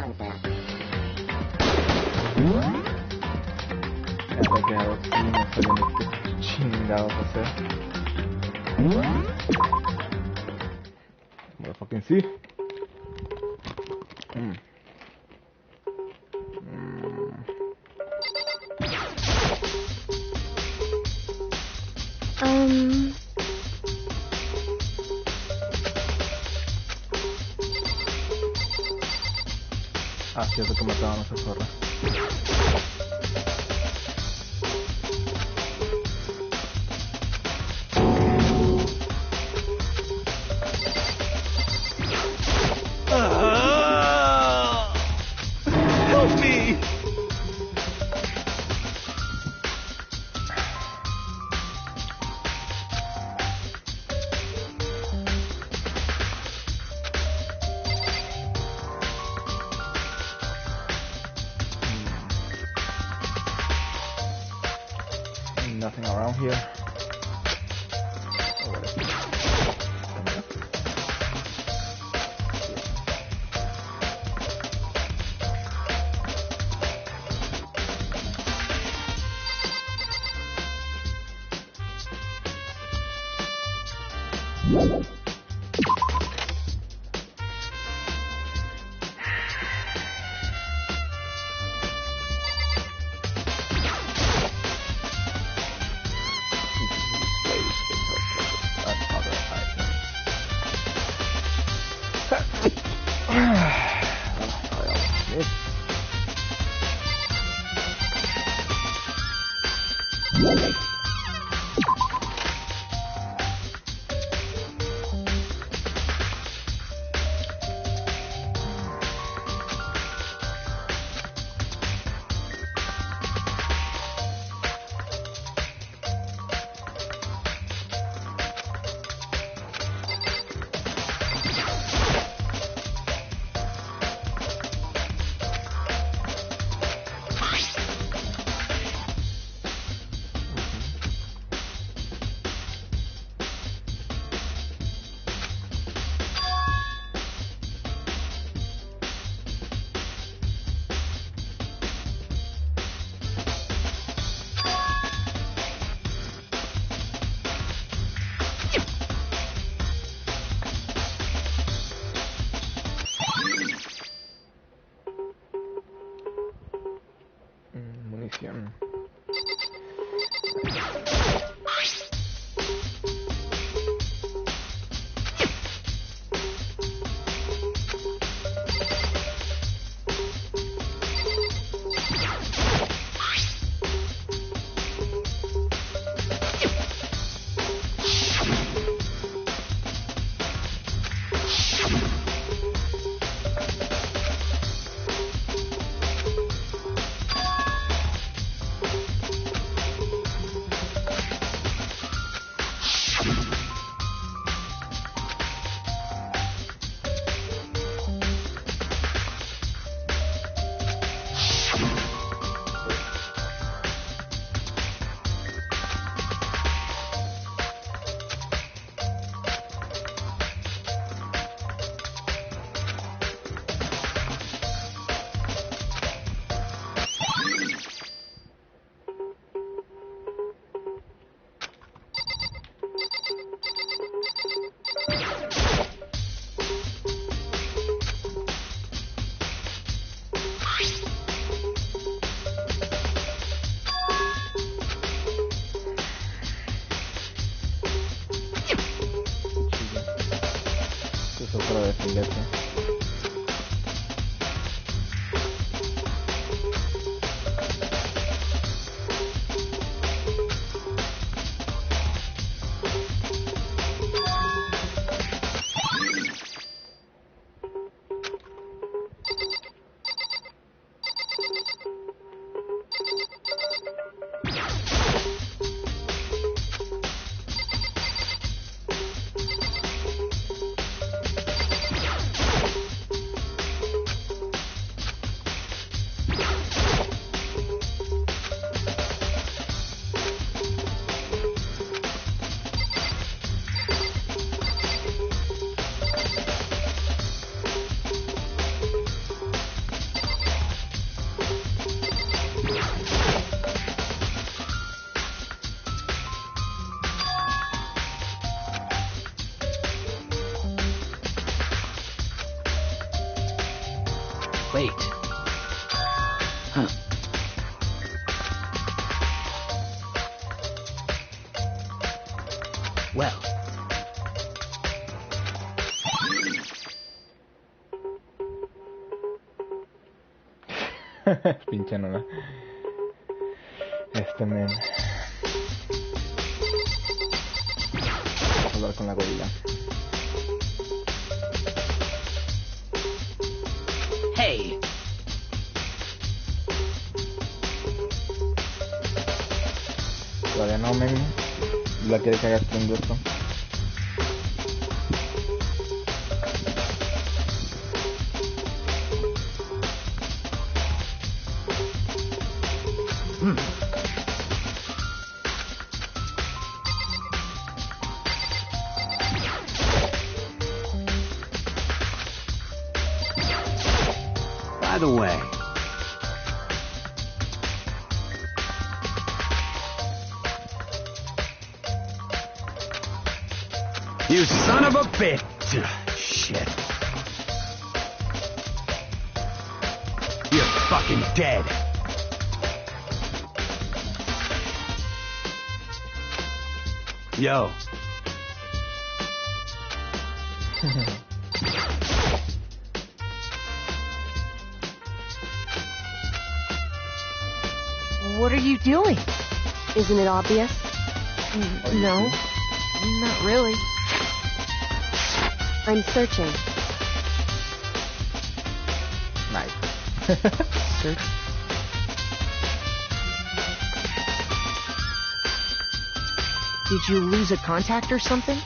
Me he quedado aquí, no sabía ni qué chingados hacer. Motherfucking sí. Ah, cierto que mataban a esa zorra. Help me! Nothing around here. Oh, what is this? Munición. Esto es para defenderse. plate. Huh. Well. Pinche Nola. Men. Vamos a hablar con la gorila. Hey. Todavía no, men. La quiere cagar un gusto. By the way, you son of a bitch! Shit. You're fucking dead. Yo. What are you doing? Isn't it obvious? No, not really. I'm searching. Nice. Search? Did you lose a contact or something?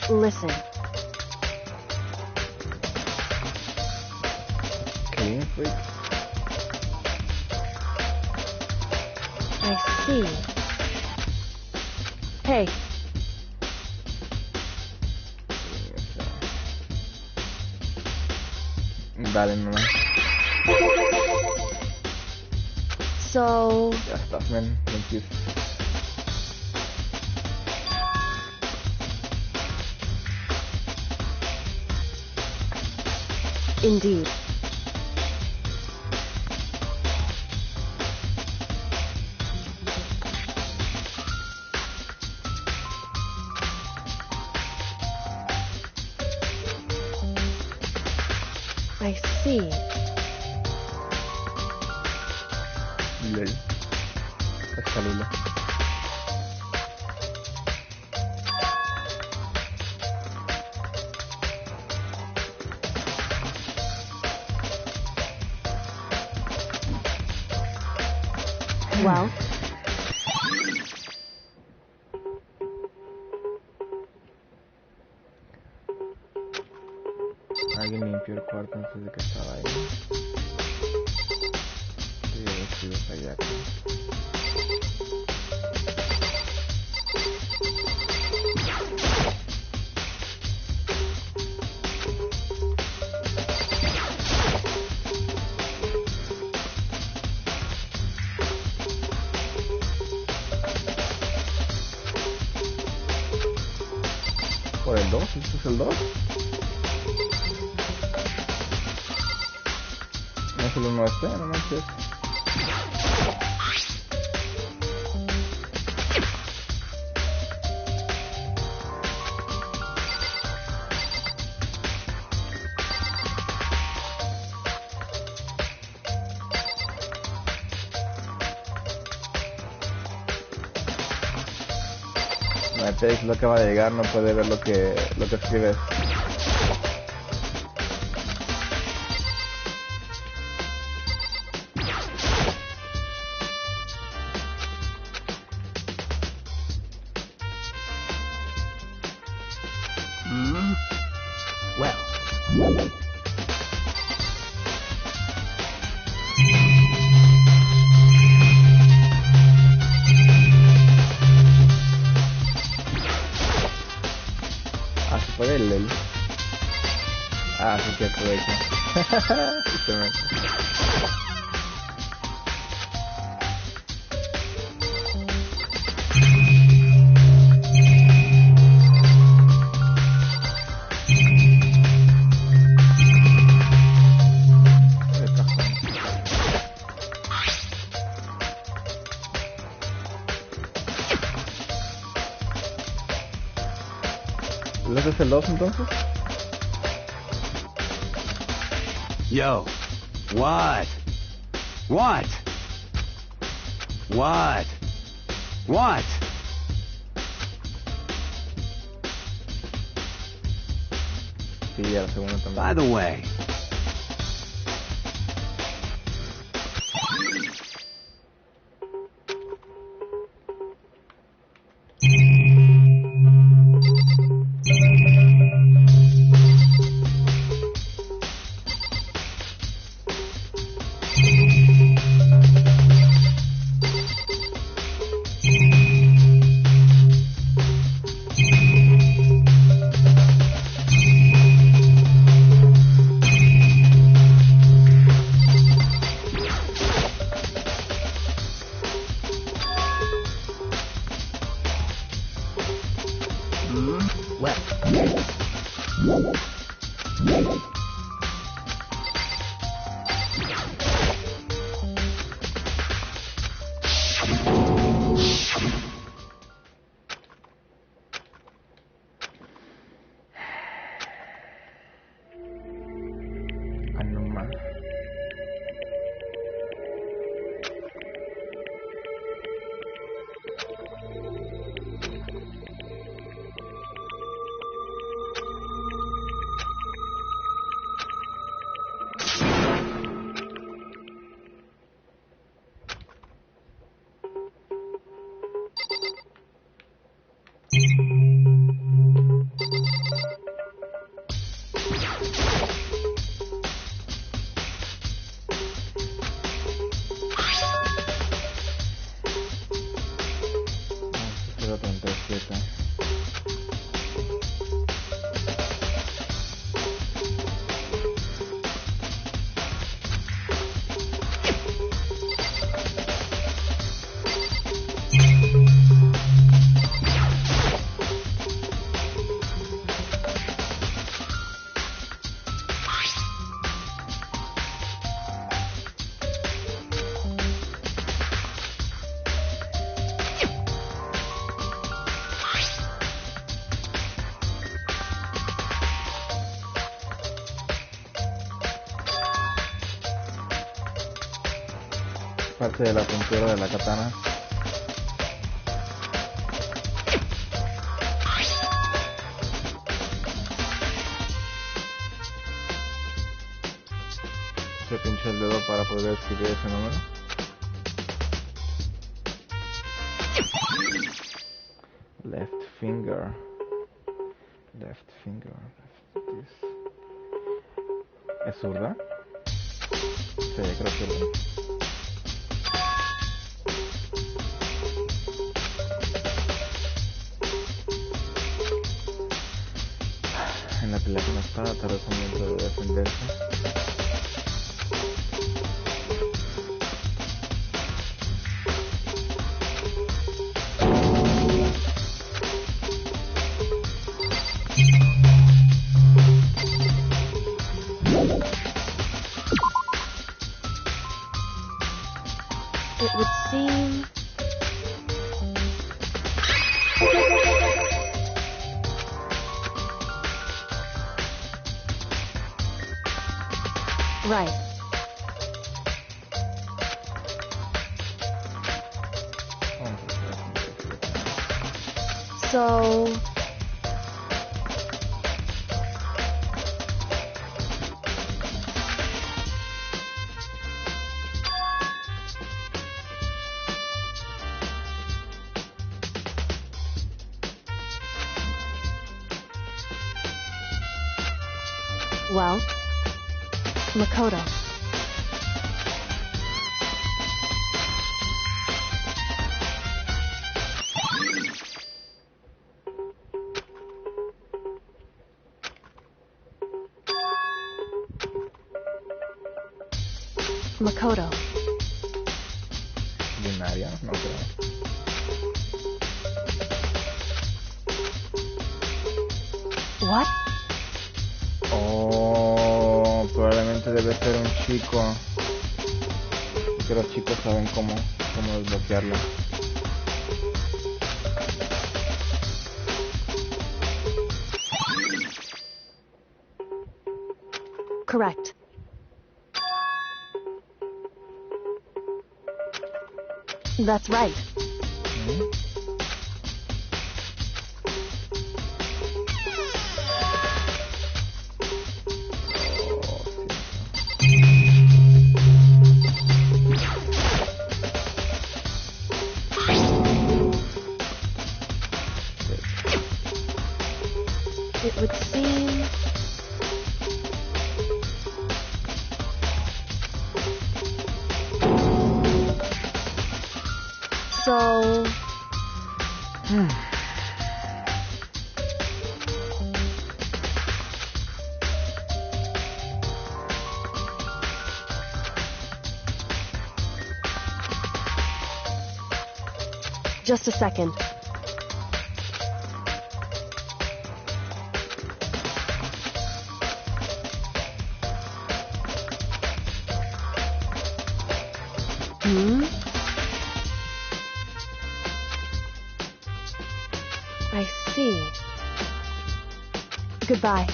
Listen. Clean freak. I see. Hey. Dale, no. So... Ya estás, men. Thank you. Indeed. I see. Lol. Escalula. Well? Alguien limpió el cuarto antes de que estaba ahí. Sí, vestidos allá. ¿Por el 2? ¿Este es el 2? No es el 1 este, no manches. Text lo acaba de llegar, no puede ver lo que escribes. Well. Por el Ah, sí que aprovecho. ¿Le haces el 2 entonces? Yo. What? What? What? What? Sí, a la segunda también. By the way. Parte de la puntura de la katana. Se pinchó el dedo para poder escribir ese número. Left finger. Left finger. ¿Es zurda? Sí, creo que sí. En la pelea con la espada tarda un momento de defenderse. It would seem... Right. So... Well, Makoto. Makoto. Binaria, no creo. What? Oh, probablemente debe ser un chico. Que los chicos saben cómo desbloquearlo. correct. That's right. It would seem... So... Just a second. I see. Goodbye.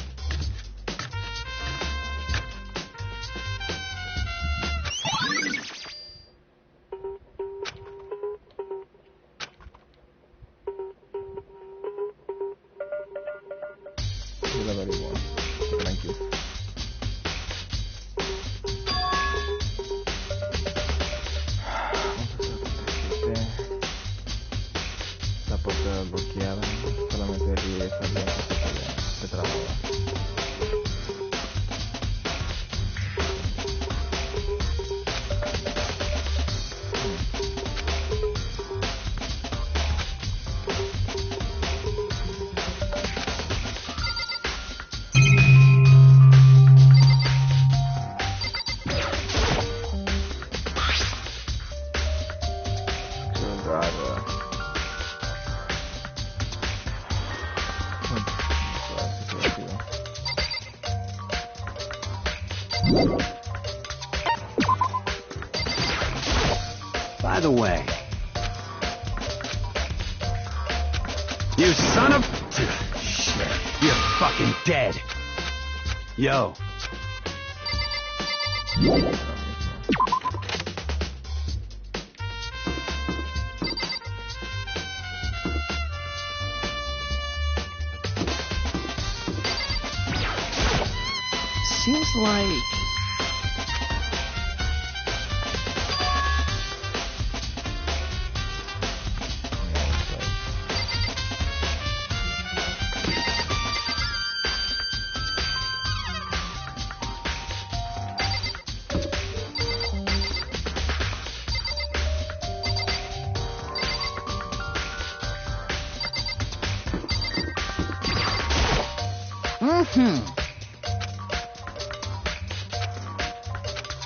Yo lo averiguo. Tranquilo. La puerta bloqueada. Solamente aquí esa bien que se trababa. By the way, you son of... Shit, you're fucking dead. Yo. Seems like...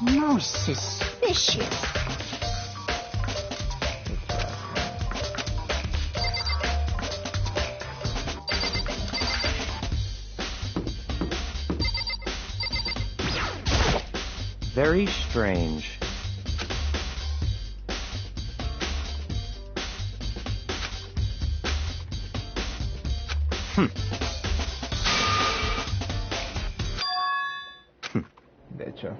Most suspicious. Very strange. De hecho.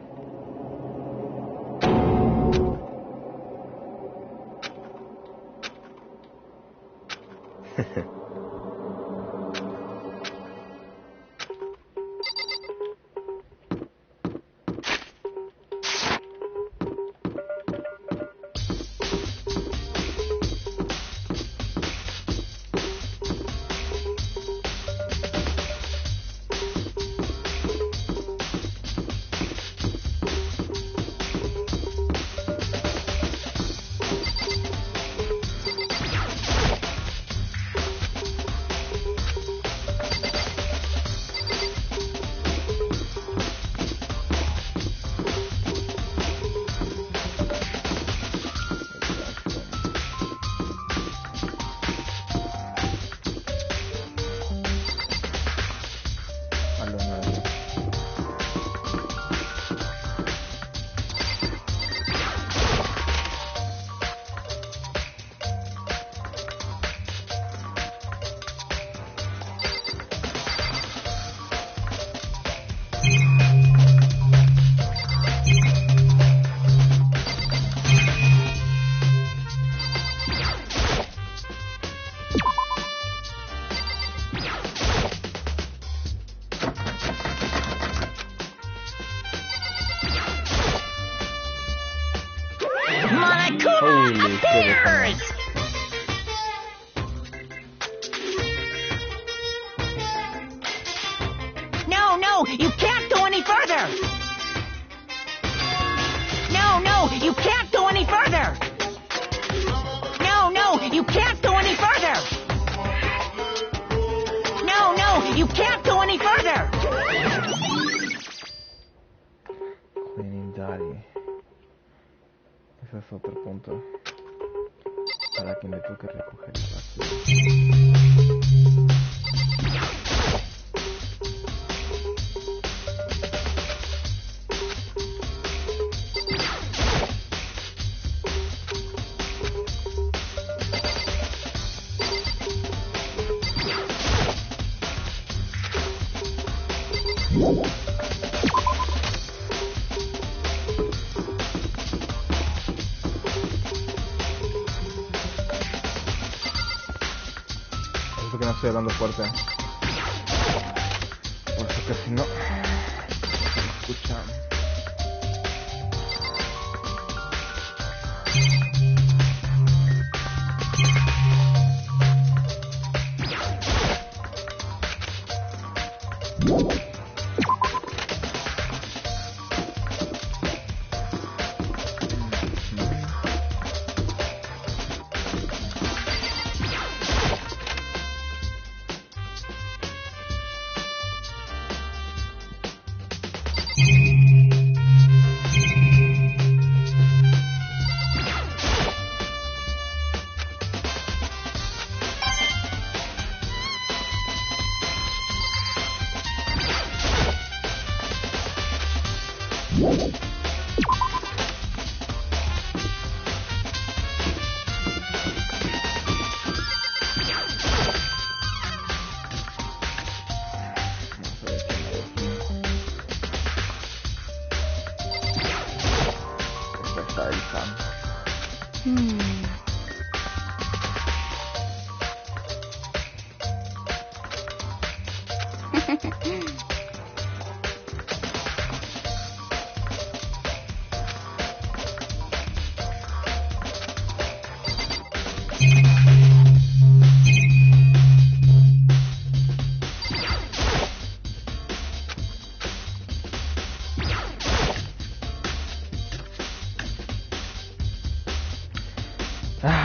can't go any further! Cleaning Daddy. Ese es otro punto. Para quien le toque recoger la basura. Que no estoy hablando fuerte, por eso que si no se escucha.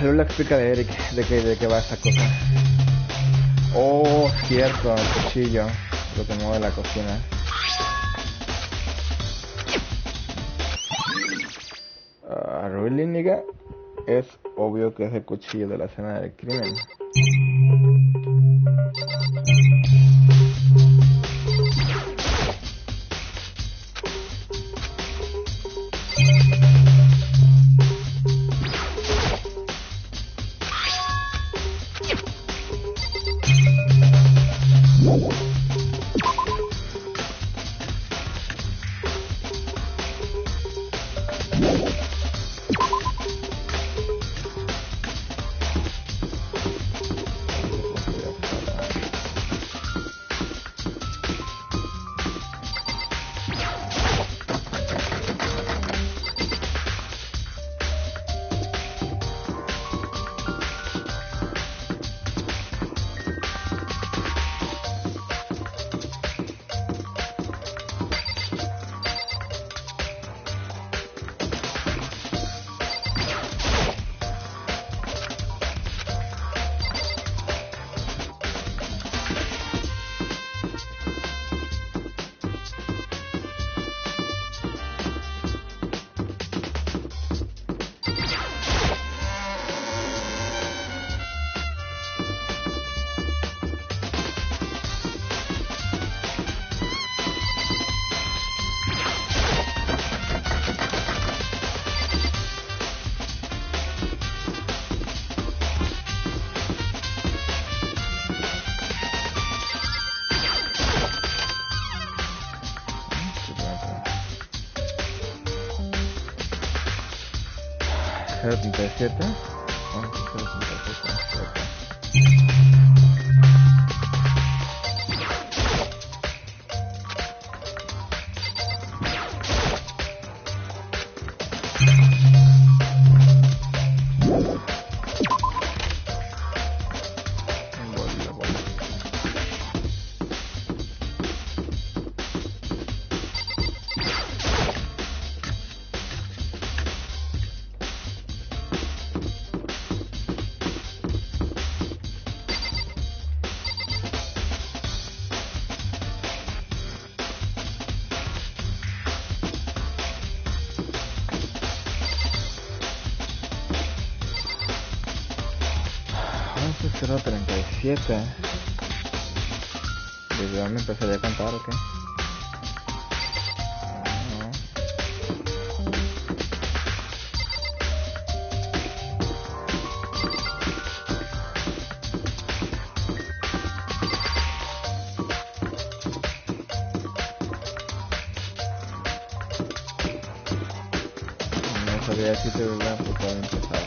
Lola explica de Eric de qué va esa cosa. Oh, cierto, el cuchillo, lo que mueve la cocina. ¿Really, nigga? Es obvio que es el cuchillo de la escena del crimen. ¿0.37? Bueno, 0.37. 0:37. ¿Desde dónde empezaría a cantar o qué? No. No sabía si te hubiera empezado a empezar.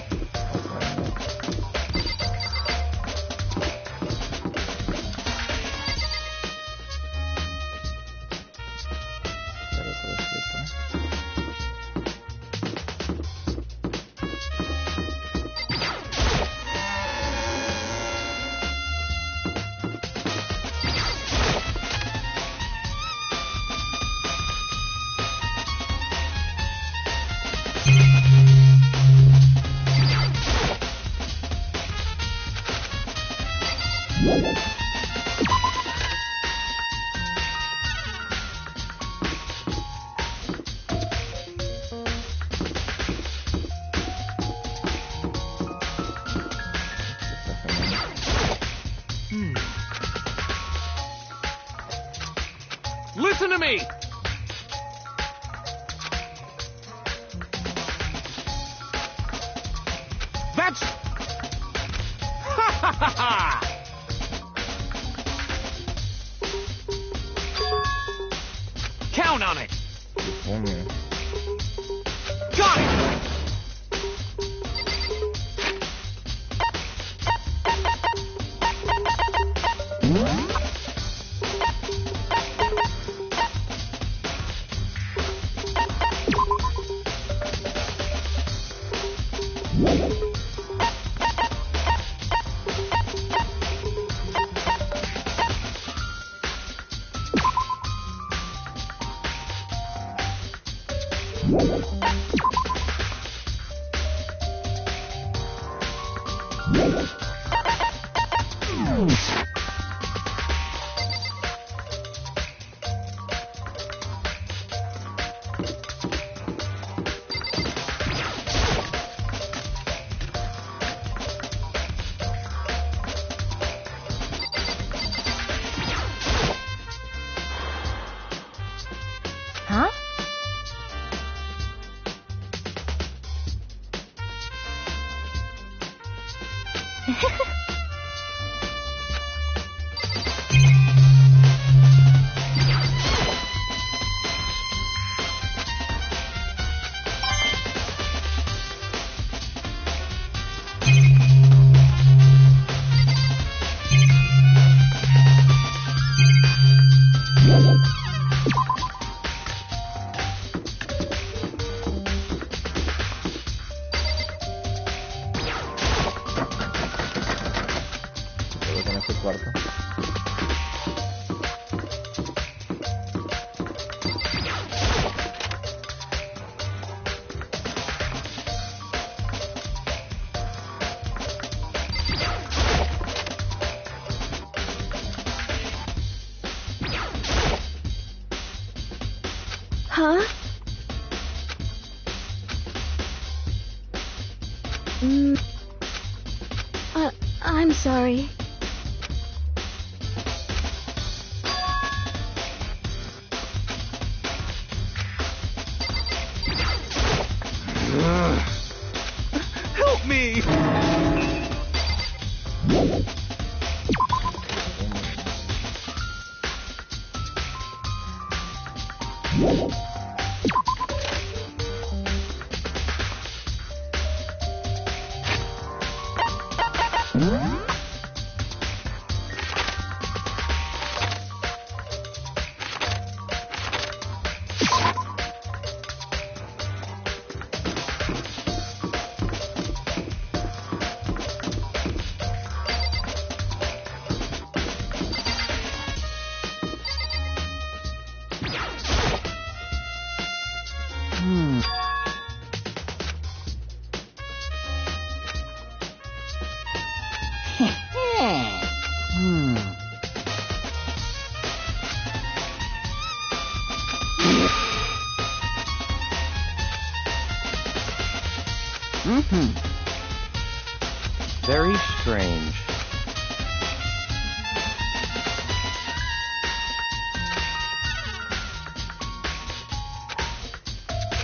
Listen to me! That's... Ha ha ha ha! Count on it! Got it! Huh? Con este cuarto. Huh? I'm sorry. Help me! Very strange.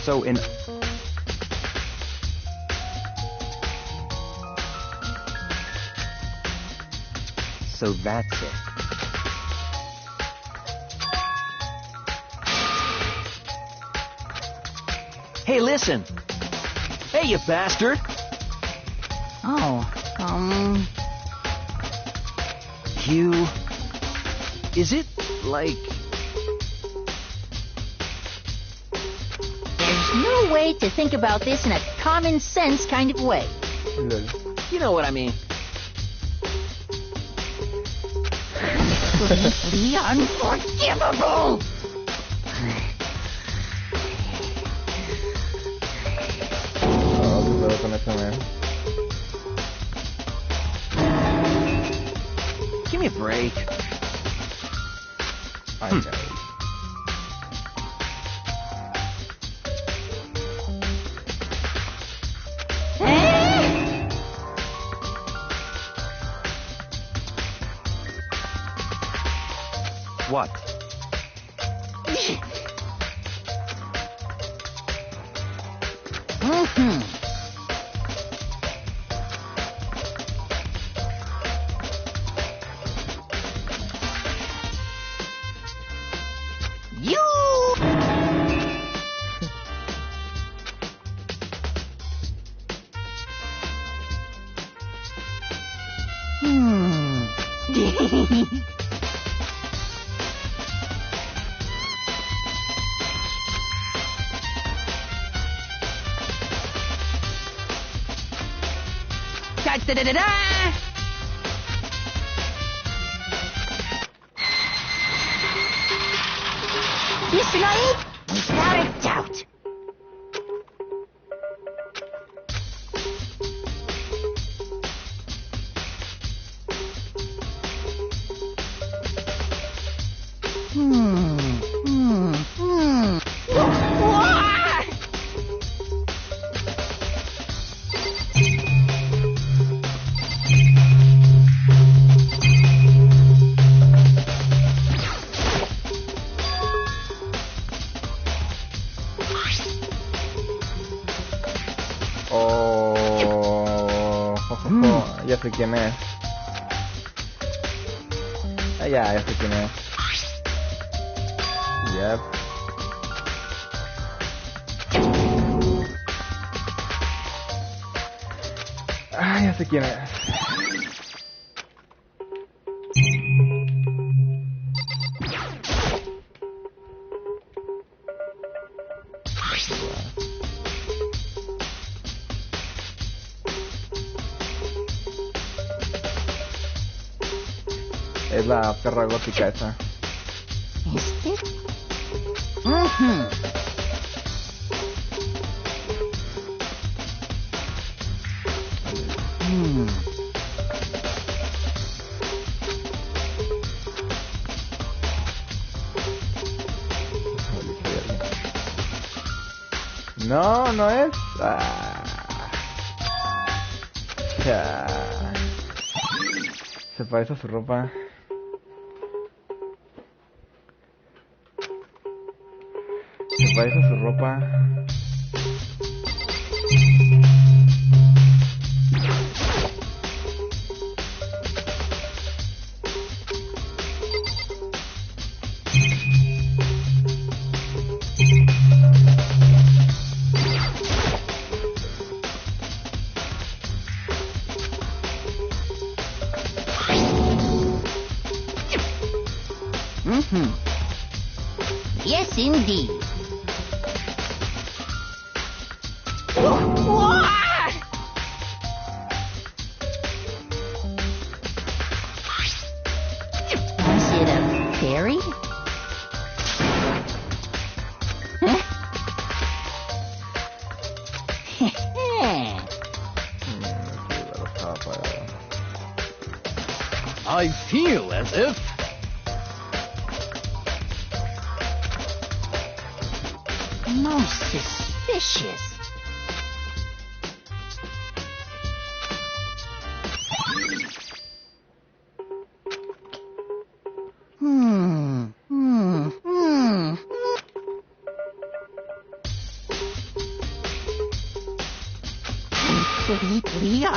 So in... So that's it. Hey, listen! Hey, you bastard! Oh, You... Is it, like... There's no way to think about this in a common sense kind of way. Lol. You know what I mean. Completely unforgivable! Oh, qué pedo con ese man. Give me a break. Ay, ay. What? You! Da-da-da-da-da! This night, without a doubt. Ya sé quién es. Ah, ya sé quién es. Yep. Ah, ya sé quién es. Es la perra gótica esa. ¿Este? No, no es. Ah. Ya. Se parece a su ropa. Se parece a su ropa. Yes, indeed. Was it a fairy? I feel as if... Most suspicious.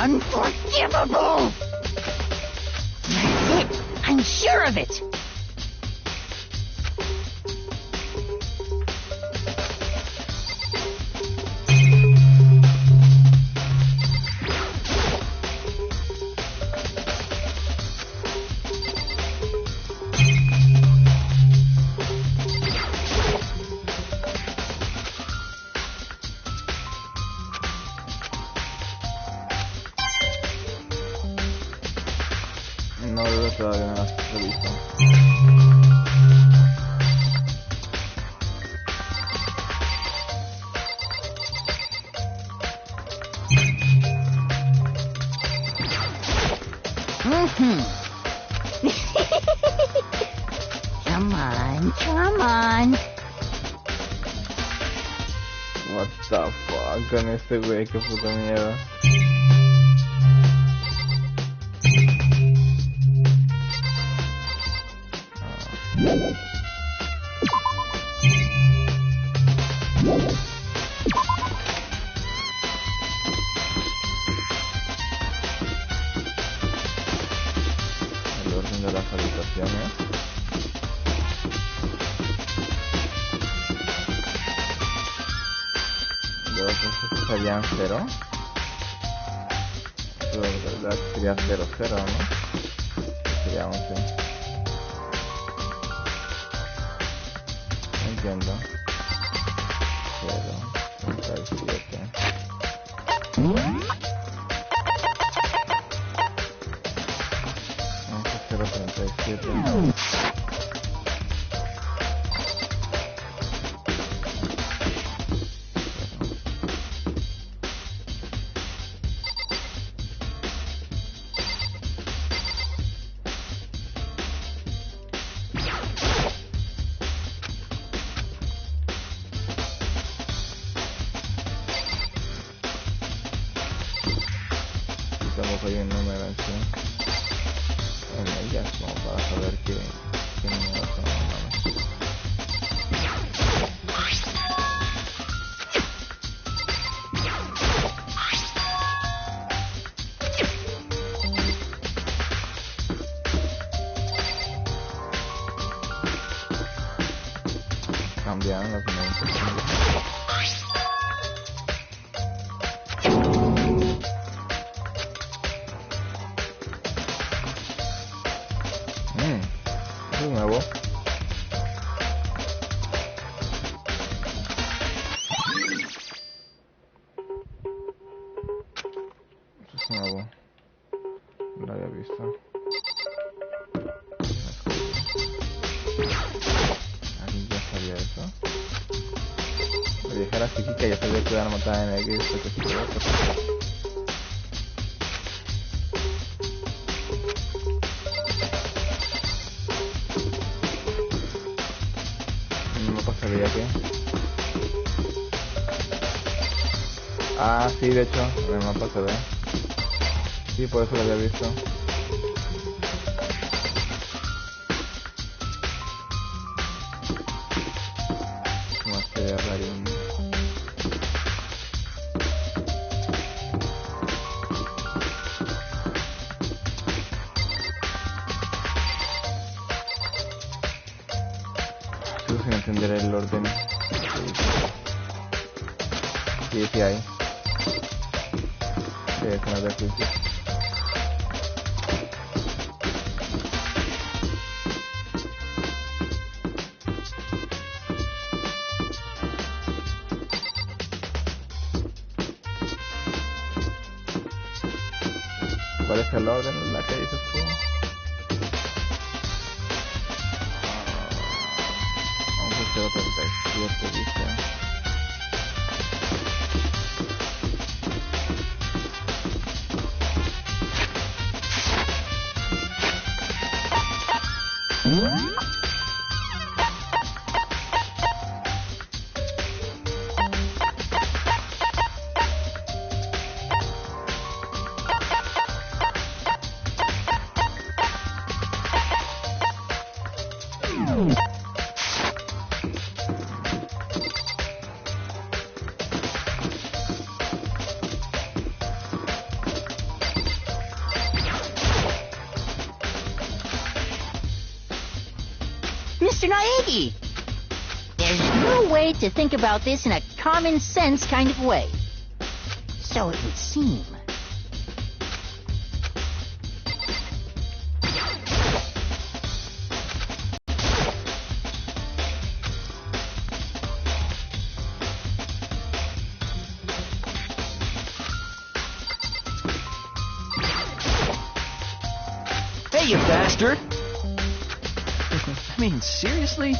Unforgivable! That's it! I'm sure of it! No veo todavía no las he visto. Come on. What the fuck con este güey, qué puta mierda. El orden de las habitaciones. Luego estos serían 0. Pero de verdad sería 0, 0, ¿no? Sería 11. No entiendo. 0, 37. 0, 37. Tampoco hay un número así en ellas como para saber qué número son. Cambiaron los números. Eso es nuevo. Eso es nuevo. No lo había visto. Aquí ya sabía eso. Me dijera así que ya sabía que iban a matar en el X. No pasaría que... Ah, sí, de hecho, en el mapa se ve. Sí, por eso lo había visto. Como se ve rarín. Sigo sin entender el orden. Sí, sí hay. Sí, es una de juicio. ¿Cuál es el orden? La que dices tú. Vamos a hacer 37, dice. Mr. Naegi. There's no way to think about this in a common sense kind of way. So it would seem. Hey, you bastard! I mean, seriously?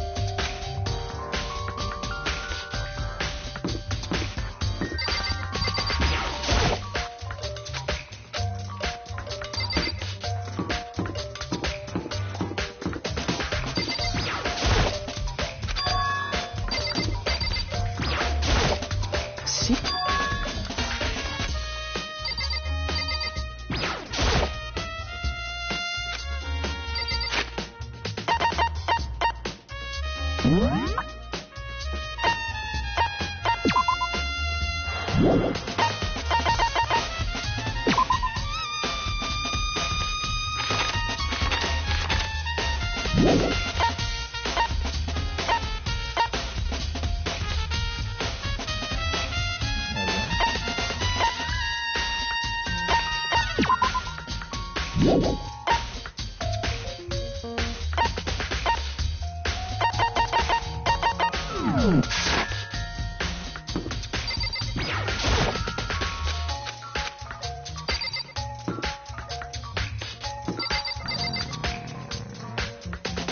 See?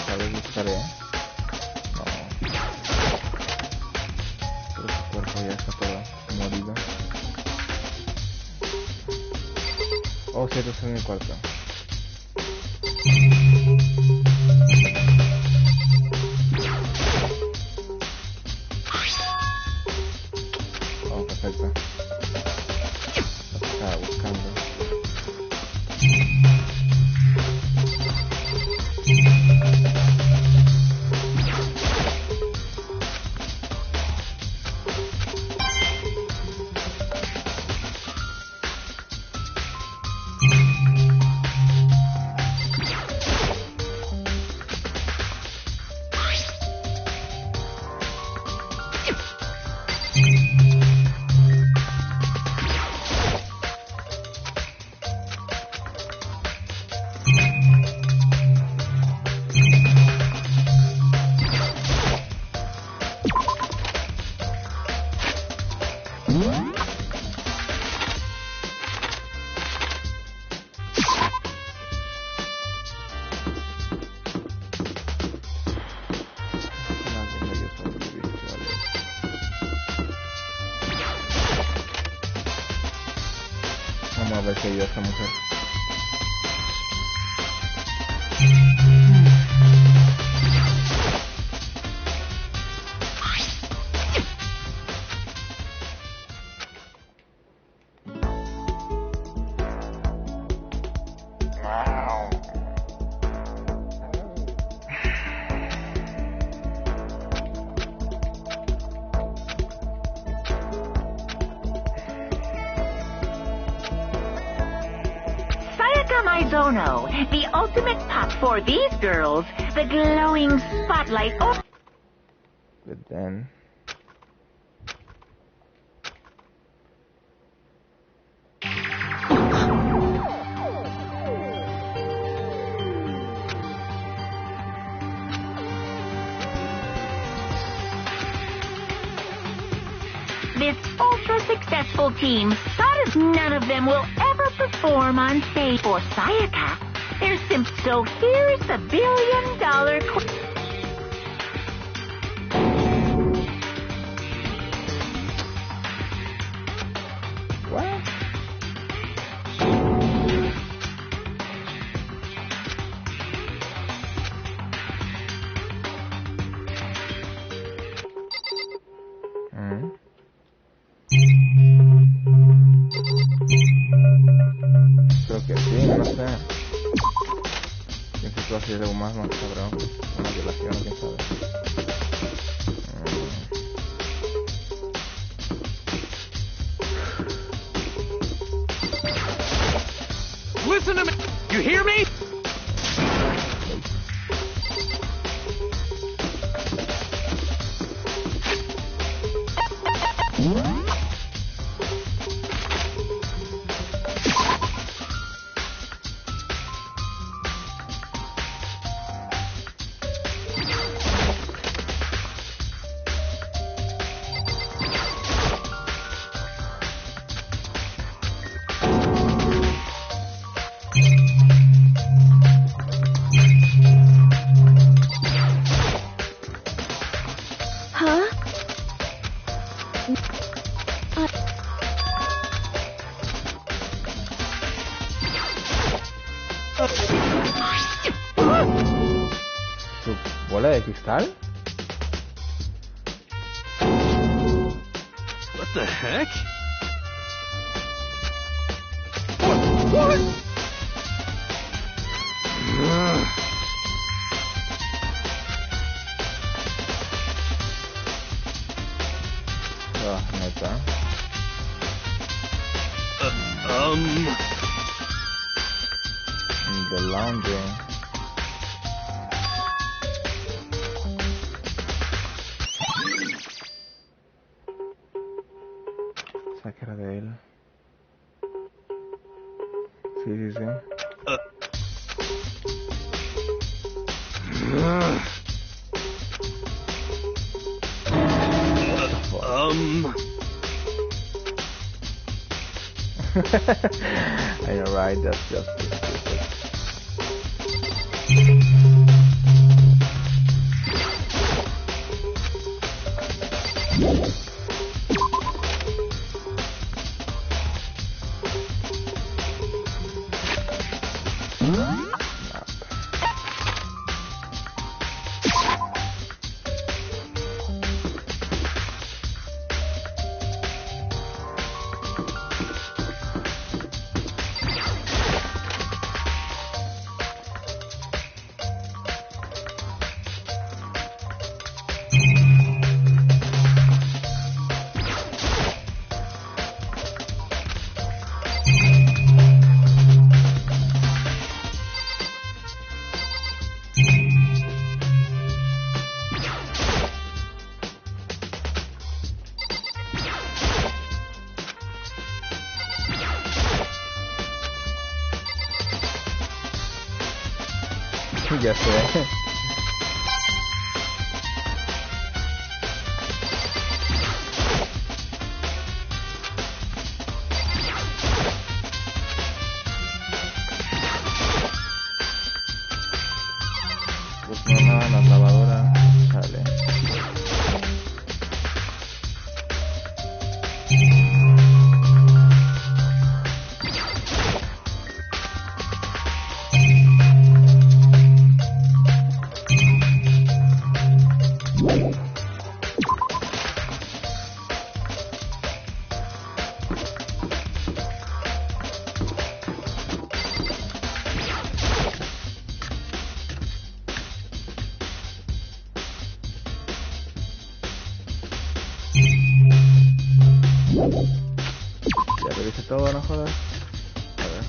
¿Sabes buscaré? No. Pero su cuerpo ya está todo morido. Oh, cierto, está en el cuarto. Oh, perfecto. Lo estaba buscando. Vamos a ver qué ayuda esta mujer. Maizono, the ultimate pop for these girls, the glowing spotlight. Oh. But then... This ultra-successful team thought as none of them will ever perform on stage for Sayaka. They're simple. So here's the billion-dollar question. What? Creo que sí, no sé. Pienso que va a ser algo más cabrón. Una violación, quién sabe. Listen to me! You hear me? ¿Su bola de cristal? What the heck? Ah, neta. The laundry. Esa que era de él. Sí, sí, sí. I know, right? That's just stupid. Ya sé. Pues no, las lavadoras. Sale. Ya revisé todo, no jodas. A ver.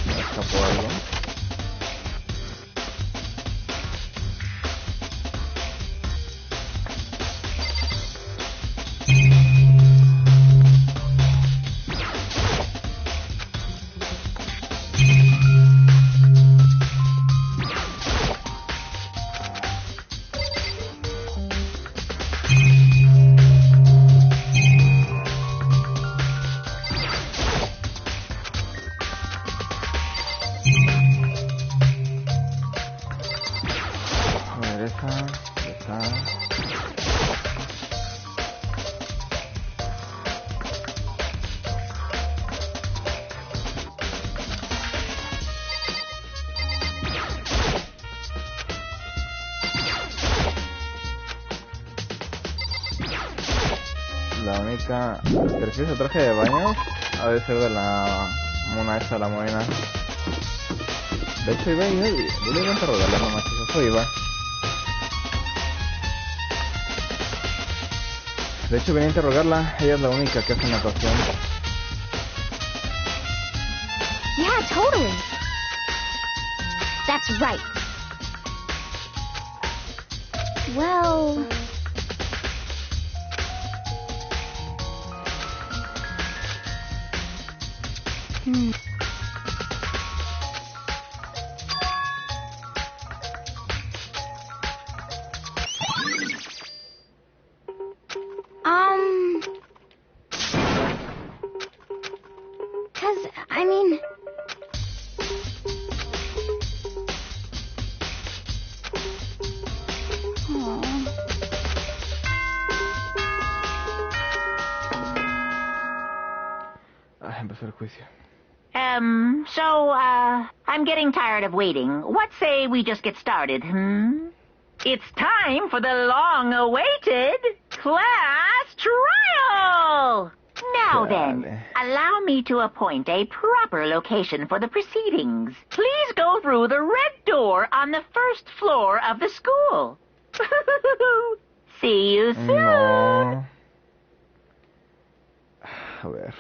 Me escapó algo. La única... ¿Te refieres al traje de baño? Ha de ser de la mona esa, la morena. De hecho iba yo le iba a interrogarla nomás, eso iba. De hecho venía a interrogarla, ella es la única que hace natación. Yeah, totally. That's right. I mean... Empezó el juicio. I'm getting tired of waiting. What say we just get started, It's time for the long-awaited class trial! Now then, allow me to appoint a proper location for the proceedings. Please go through the red door on the first floor of the school. See you soon. No. A ver.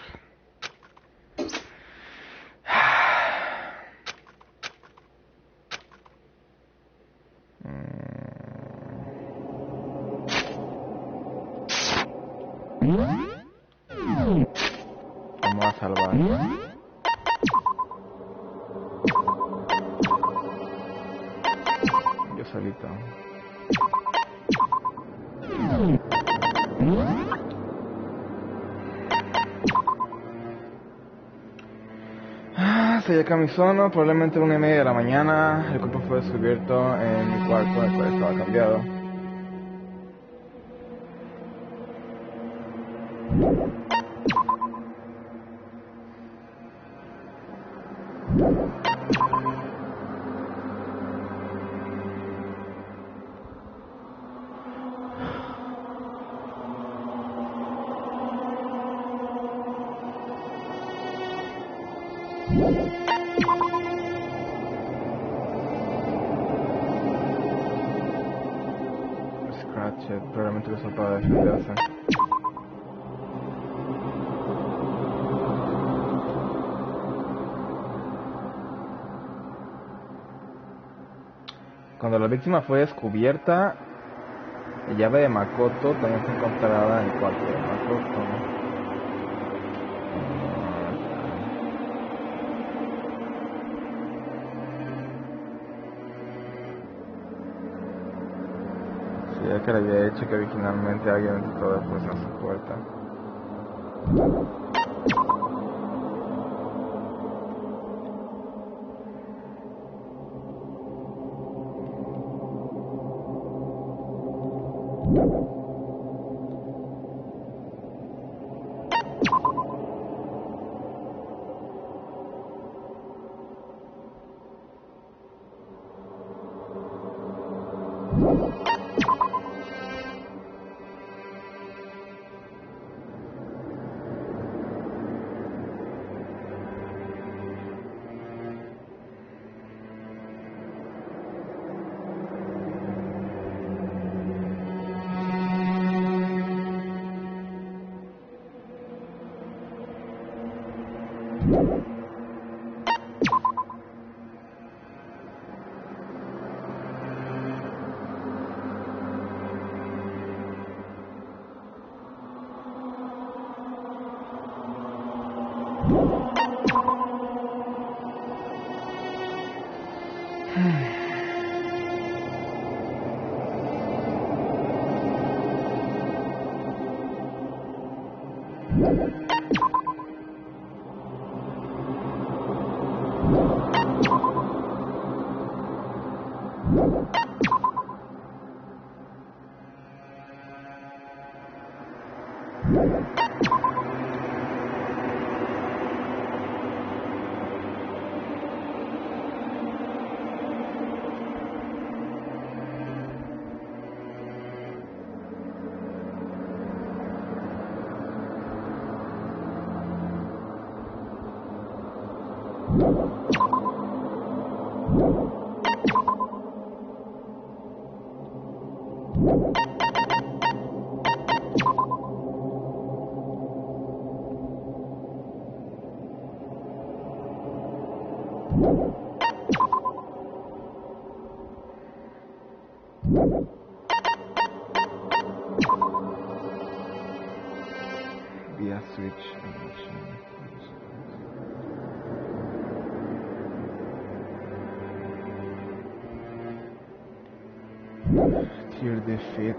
Vamos a salvar. Yo solito. Estoy acá en mi zona, probablemente 1:30 de la mañana. El cuerpo fue descubierto en mi cuarto, el cual estaba cambiado. Probablemente lo usó para defenderse. Cuando la víctima fue descubierta, la llave de Makoto también fue encontrada en el cuarto de Makoto. Ya que le había hecho que originalmente alguien intentó después a su puerta. Via switch. Your defeat.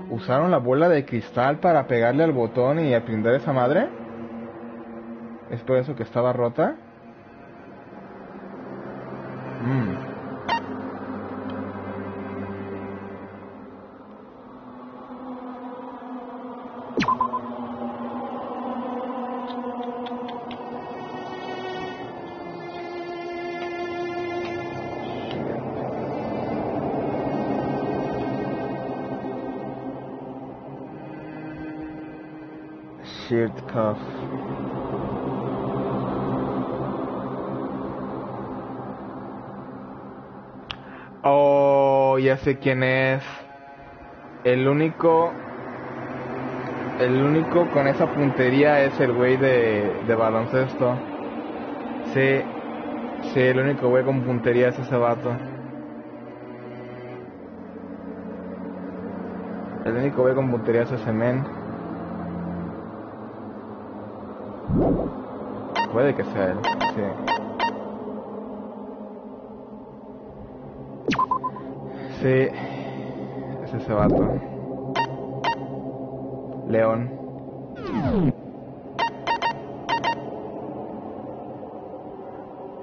¿Usaron la bola de cristal para pegarle al botón y aprender esa madre? ¿Es por eso que estaba rota? Sheared cuff. Oh, ya sé quién es. El único con esa puntería es el güey de baloncesto. Sí, el único güey con puntería es ese vato. El único güey con puntería es ese men. Puede que sea él, sí. Sí, es ese vato. León.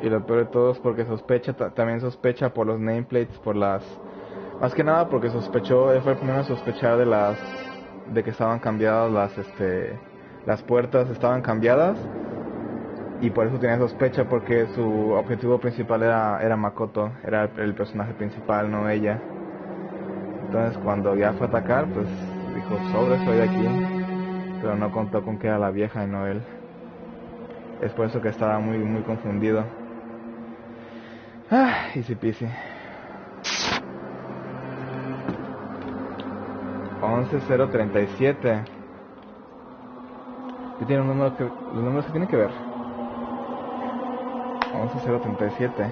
Y lo peor de todo es porque también sospecha por los nameplates, por las... Más que nada porque fue el primero a sospechar de que estaban cambiadas las puertas estaban cambiadas. Y por eso tenía sospecha, porque su objetivo principal era Makoto, era el personaje principal, no ella. Entonces cuando ya fue a atacar, pues dijo, soy aquí. Pero no contó con que era la vieja y no él. Es por eso que estaba muy, muy confundido. Easy peasy. 11037. ¿Qué tiene un número los números que tienen que ver? 11037.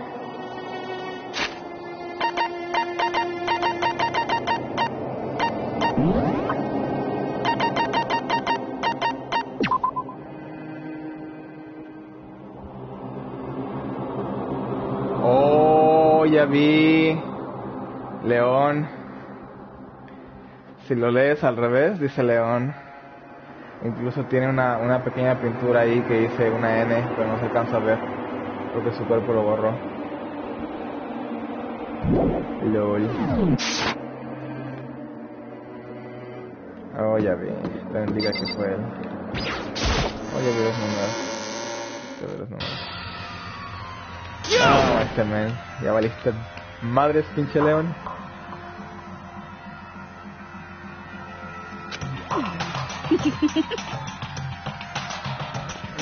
Oh, ya vi. León. Si lo lees al revés, dice León. Incluso tiene una pequeña pintura ahí que dice una N, pero no se alcanza a ver porque su cuerpo lo borró. LOL. Oh, ya vi. También diga que fue él. Oh, ya vi los números. Ya vi los números. Ah, este men. Ya valiste madres, pinche León.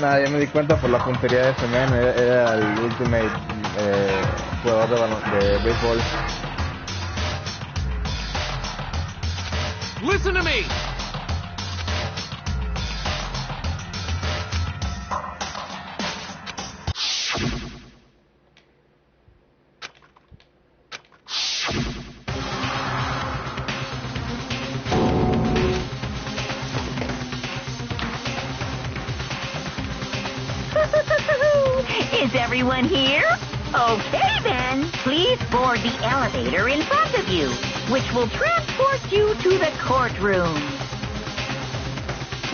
Nada, ya me di cuenta por la puntería de ese men. Era el ultimate jugador de béisbol. Listen to me! Is everyone here? Okay then, please board the elevator in front of you, which will transport you to the courtroom,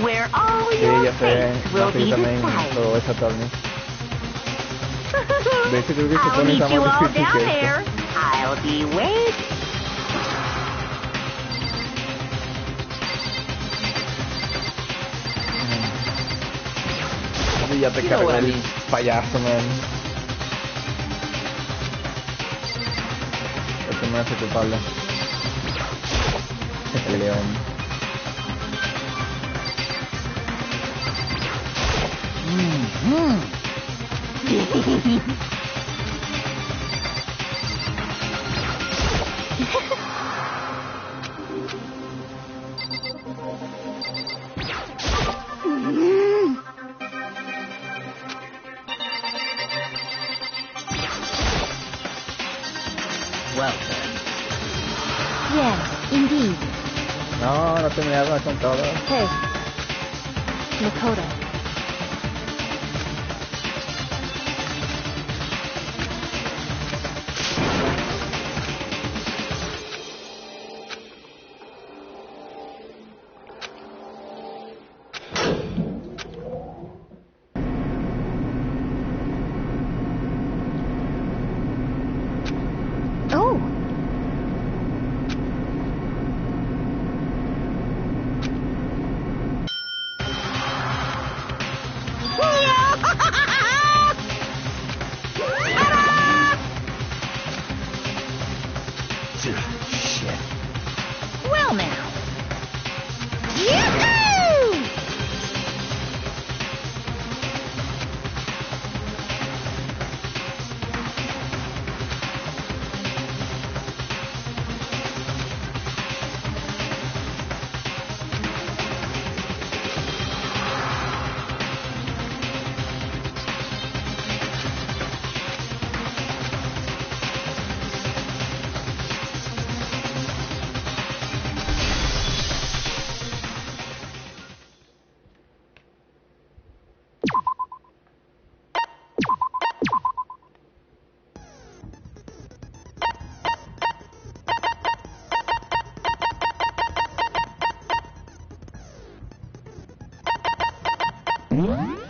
where all your fates will be decided. I'll meet you all down there. I'll be waiting. Ya te cargó el payaso, man. Este me hace culpable. El león. Well done. Yes, indeed. No te me hagas con todo. Hey, Makoto.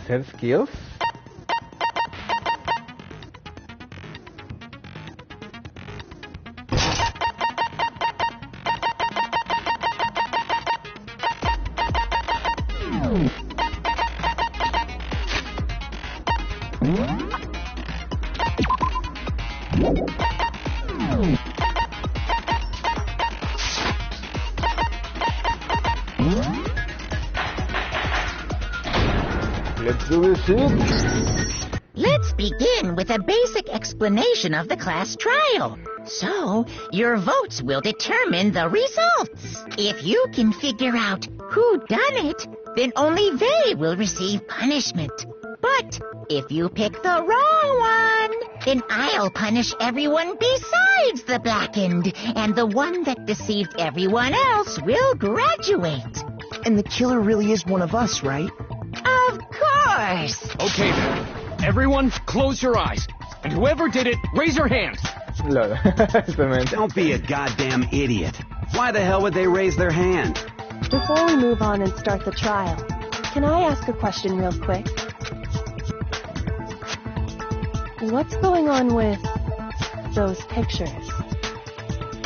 Set skills. Let's do this. Let's begin with a basic explanation of the class trial. So, your votes will determine the results. If you can figure out who done it, then only they will receive punishment. But if you pick the wrong one, then I'll punish everyone besides the blackened, and the one that deceived everyone else will graduate. And the killer really is one of us, right? Of course! Okay then. Everyone, close your eyes. And whoever did it, raise your hand. Lol. Cement. Don't be a goddamn idiot. Why the hell would they raise their hand? Before we move on and start the trial, can I ask a question real quick? What's going on with those pictures?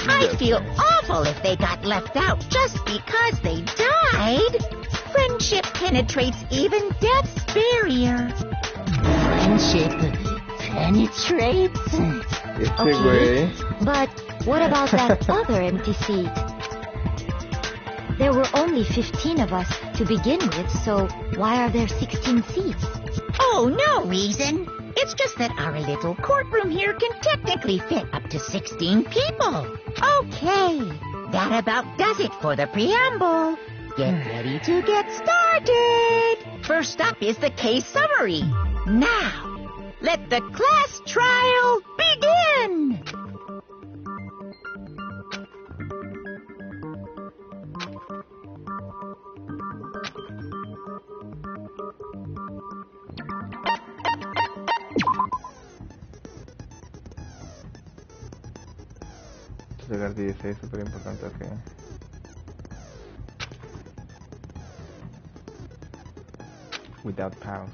I'd feel awful if they got left out just because they died. Friendship penetrates even death's barrier. Friendship penetrates? Este güey. But what about that other empty seat? There were only 15 of us to begin with, so why are there 16 seats? Oh, no reason. It's just that our little courtroom here can technically fit up to 16 people. Okay, that about does it for the preamble. Get ready to get started. First up is the case summary. Now, let the class trial begin. Llegar 16, súper importante, ok. Without pause.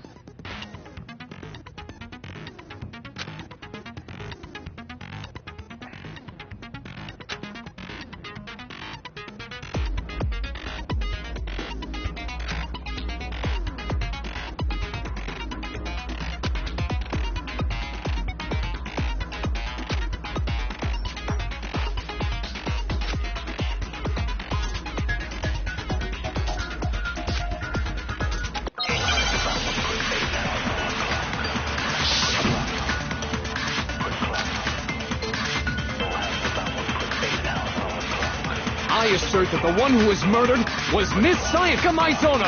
I assert that the one who was murdered was Miss Sayaka Maizono.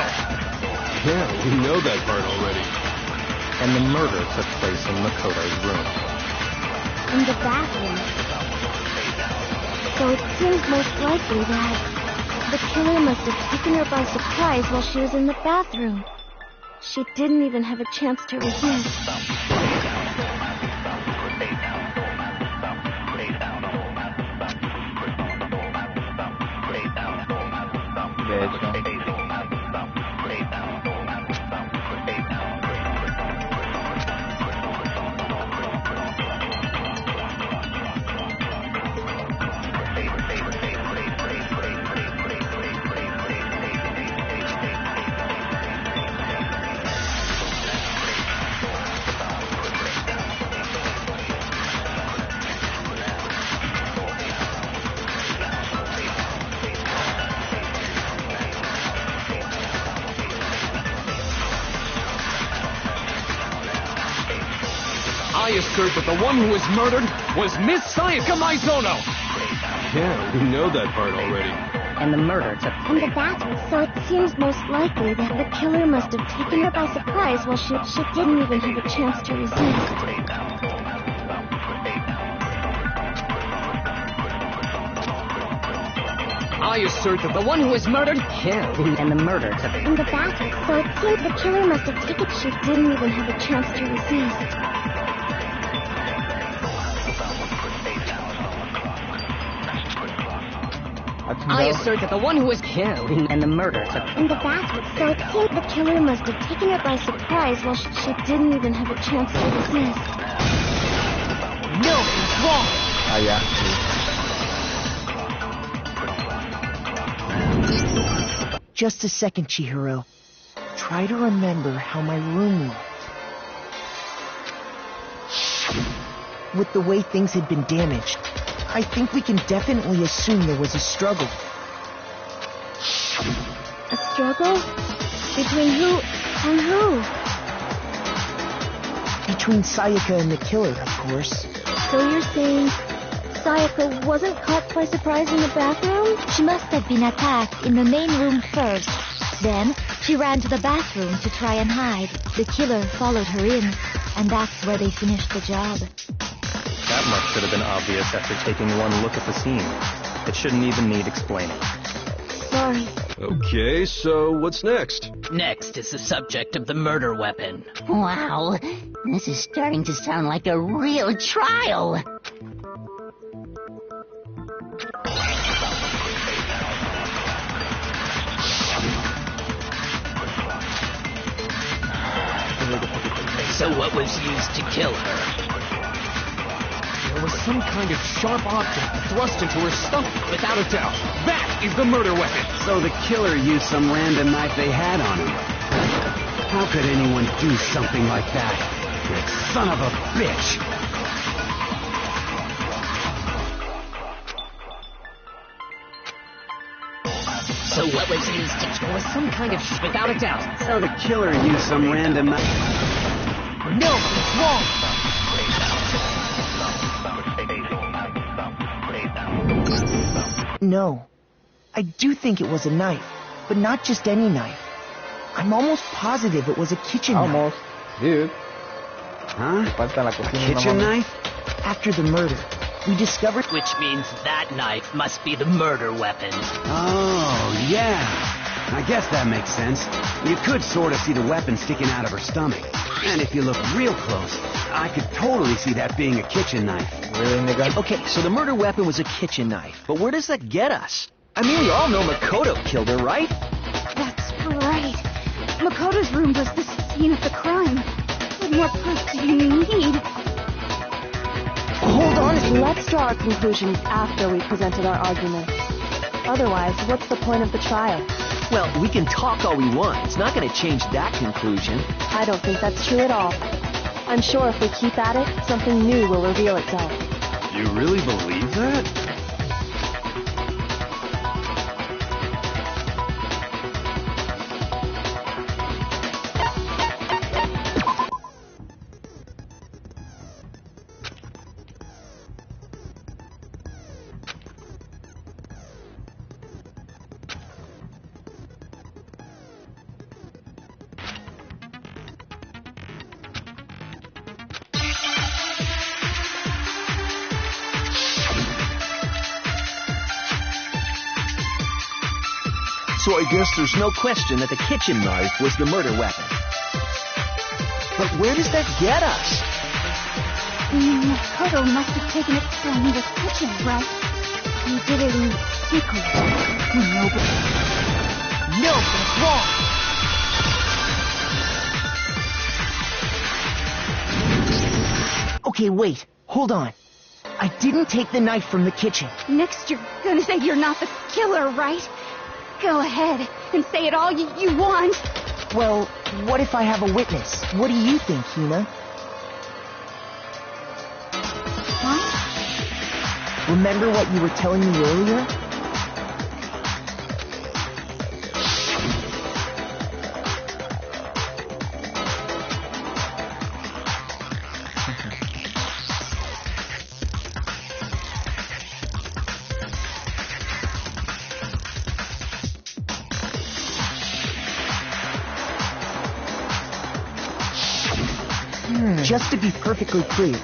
Yeah, we know that part already. And the murder took place in Makoto's room. In the bathroom. So it seems most likely that the killer must have taken her by surprise while she was in the bathroom. She didn't even have a chance to resist. De hecho. I assert that the one who was murdered was Miss Sayaka Maizono. Yeah, we know that part already. And the murder took In the bathroom, so it seems most likely that the killer must have taken her by surprise while she didn't even have a chance to resist. I assert that the one who was murdered... and the murder took In the bathroom, so it seems the killer must have taken she didn't even have a chance to resist. I assert that the one who was killed and the murder took In the bathroom, so it seems the killer must have taken her by surprise while she didn't even have a chance to resist. No, it's wrong. Ah, ya. Sí. Just a second, Chihiro. Try to remember how my room looked. With the way things had been damaged, I think we can definitely assume there was a struggle. A struggle? Between who and who? Between Sayaka and the killer, of course. So you're saying Sayaka wasn't caught by surprise in the bathroom? She must have been attacked in the main room first. Then, she ran to the bathroom to try and hide. The killer followed her in, and that's where they finished the job. That much should have been obvious after taking one look at the scene. It shouldn't even need explaining. Sorry. Okay, so what's next? Next is the subject of the murder weapon. Wow, this is starting to sound like a real trial. So what was used to kill her? There was some kind of sharp object thrust into her stomach, without a doubt. That is the murder weapon. So the killer used some random knife they had on him. How could anyone do something like that? That son of a bitch! So what was used to There was some kind of without a doubt. So the killer used some random knife. No, it's wrong. No. I do think it was a knife, but not just any knife. I'm almost positive it was a kitchen knife. Almost. Dude. Huh? Falta la A cocina. kitchen mamá. knife? After the murder, we discovered... Which means that knife must be the murder weapon. Oh, yeah. I guess that makes sense. You could sort of see the weapon sticking out of her stomach. And if you look real close, I could totally see that being a kitchen knife. Really, nigga? Okay, so the murder weapon was a kitchen knife, but where does that get us? I mean, we all know Makoto killed her, right? That's right. Makoto's room was the scene of the crime. What more proof do you need? Hold on. Let's draw our conclusions after we've presented our arguments. Otherwise, what's the point of the trial? Well, we can talk all we want. It's not going to change that conclusion. I don't think that's true at all. I'm sure if we keep at it, something new will reveal itself. You really believe that? So I guess there's no question that the kitchen knife was the murder weapon. But where does that get us? Makoto must have taken it from the kitchen, right? He did it in secret. No, that's wrong. Okay, wait. Hold on. I didn't take the knife from the kitchen. Next, you're gonna say you're not the killer, right? Go ahead and say it all you want. Well, what if I have a witness? What do you think, Hina? What? Remember what you were telling me earlier? Just to be perfectly clear,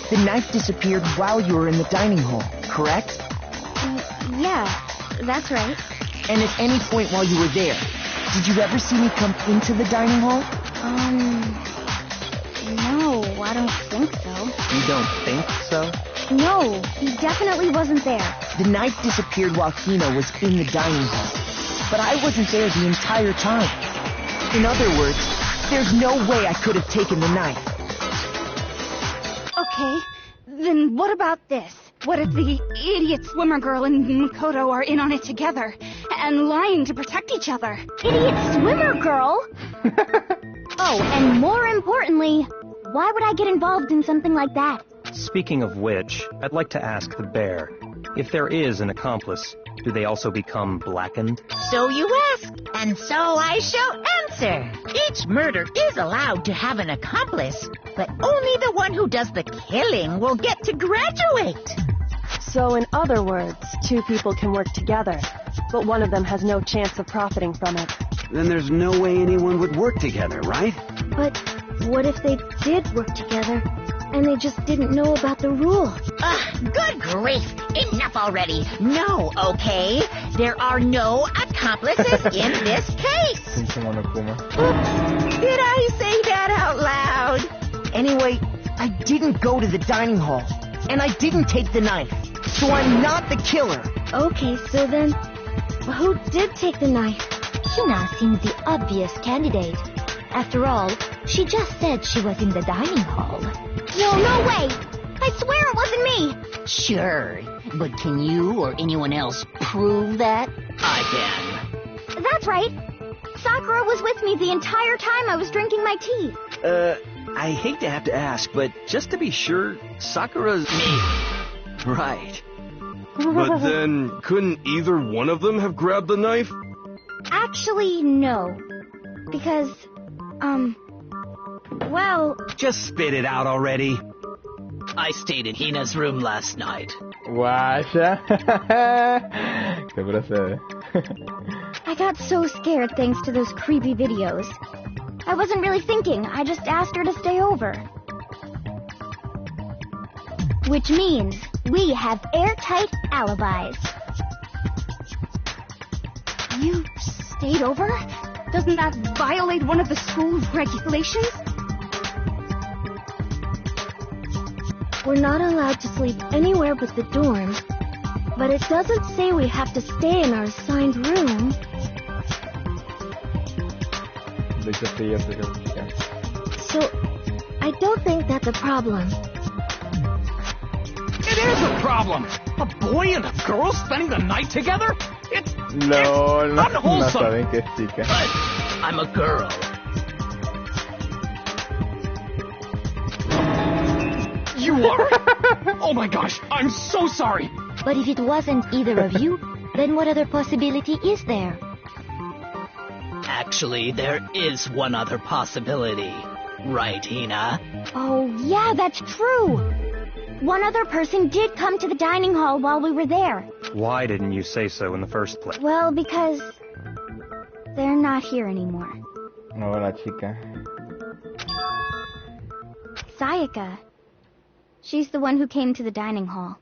the knife disappeared while you were in the dining hall, correct? Yeah, that's right. And at any point while you were there, did you ever see me come into the dining hall? No, I don't think so. You don't think so? No, he definitely wasn't there. The knife disappeared while Hina was in the dining hall. But I wasn't there the entire time. In other words, there's no way I could have taken the knife. Okay, then what about this? What if the idiot swimmer girl and Makoto are in on it together and lying to protect each other? Idiot swimmer girl? Oh, and more importantly, why would I get involved in something like that? Speaking of which, I'd like to ask the bear, if there is an accomplice, do they also become blackened? So you ask, and so I shall answer. Each murder is allowed to have an accomplice, but only the one who does the killing will get to graduate. So in other words, two people can work together, but one of them has no chance of profiting from it. Then there's no way anyone would work together, right? But what if they did work together, and they just didn't know about the rule? Good grief! Enough already! No, okay? There are no accomplices in this case! Pinche Monokuma. Oops, did I say that out loud? Anyway, I didn't go to the dining hall, and I didn't take the knife, so I'm not the killer. Okay, so then, who did take the knife? Hina seems the obvious candidate. After all, she just said she was in the dining hall. No way! I swear it wasn't me! Sure, but can you or anyone else prove that? I can. That's right. Sakura was with me the entire time I was drinking my tea. I hate to have to ask, but just to be sure, Sakura's... Me. Right. But then, couldn't either one of them have grabbed the knife? Actually, no. Because, well... Just spit it out already. I stayed in Hina's room last night. Guaya. ¿Qué procede? I got so scared thanks to those creepy videos. I wasn't really thinking, I just asked her to stay over. Which means we have airtight alibis. You stayed over? Doesn't that violate one of the school's regulations? We're not allowed to sleep anywhere but the dorm, but it doesn't say we have to stay in our assigned room. So, I don't think that's a problem. It is a problem! A boy and a girl spending the night together? It's No unwholesome! saben que es chica. But I'm a girl. You are? Oh my gosh, I'm so sorry! But if it wasn't either of you, then what other possibility is there? Actually, there is one other possibility. Right, Hina? Oh, yeah, that's true. One other person did come to the dining hall while we were there. Why didn't you say so in the first place? Well, because they're not here anymore. Hola, chica. Sayaka. She's the one who came to the dining hall.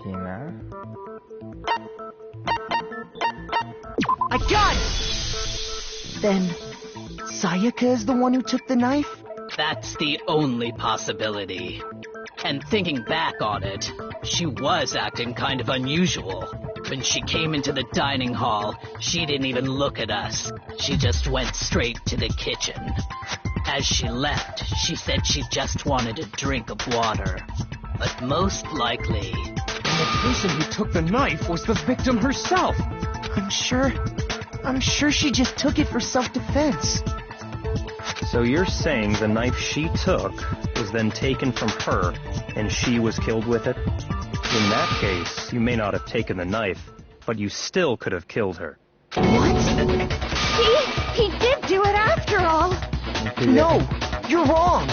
Hina. I got it! Then, Sayaka is the one who took the knife? That's the only possibility. And thinking back on it, she was acting kind of unusual. When she came into the dining hall, she didn't even look at us. She just went straight to the kitchen. As she left, she said she just wanted a drink of water. But most likely... The person who took the knife was the victim herself. I'm sure she just took it for self-defense. So you're saying the knife she took was then taken from her, and she was killed with it? In that case, you may not have taken the knife, but you still could have killed her. What? He did do it after all. No, you're wrong.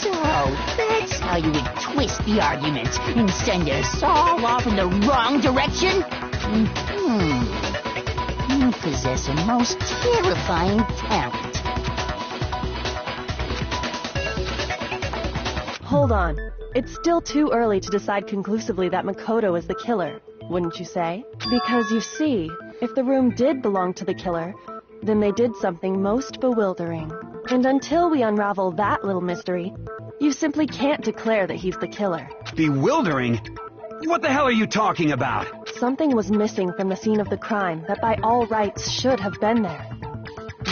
So, that's how you would twist the argument and send us all off in the wrong direction? You possess a most terrifying talent. Hold on. It's still too early to decide conclusively that Makoto is the killer, wouldn't you say? Because you see, If the room did belong to the killer, then they did something most bewildering. And until we unravel that little mystery, you simply can't declare that he's the killer. Bewildering? What the hell are you talking about? Something was missing from the scene of the crime that by all rights should have been there.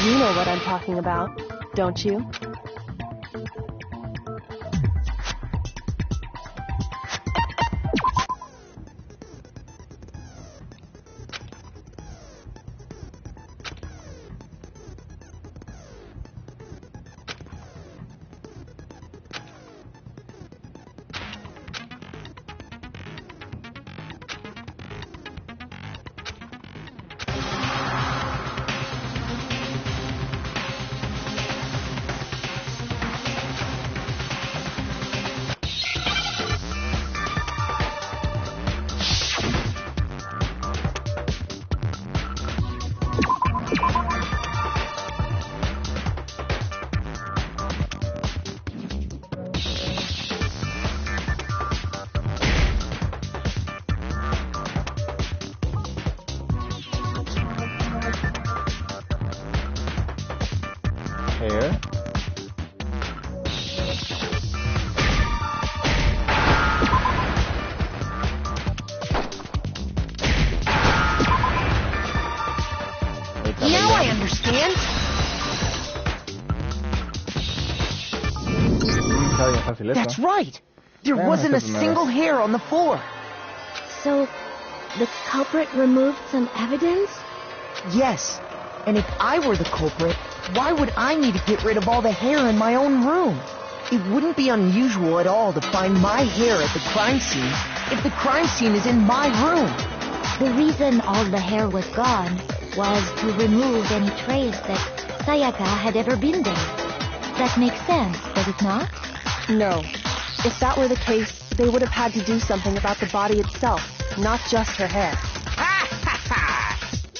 You know what I'm talking about, don't you? Here. Now I understand. That's right. There wasn't a single hair on the floor. So, the culprit removed some evidence? Yes. And if I were the culprit, why would I need to get rid of all the hair in my own room? It wouldn't be unusual at all to find my hair at the crime scene if the crime scene is in my room. The reason all the hair was gone was to remove any trace that Sayaka had ever been there. That makes sense, does it not? No. If that were the case, they would have had to do something about the body itself, not just her hair.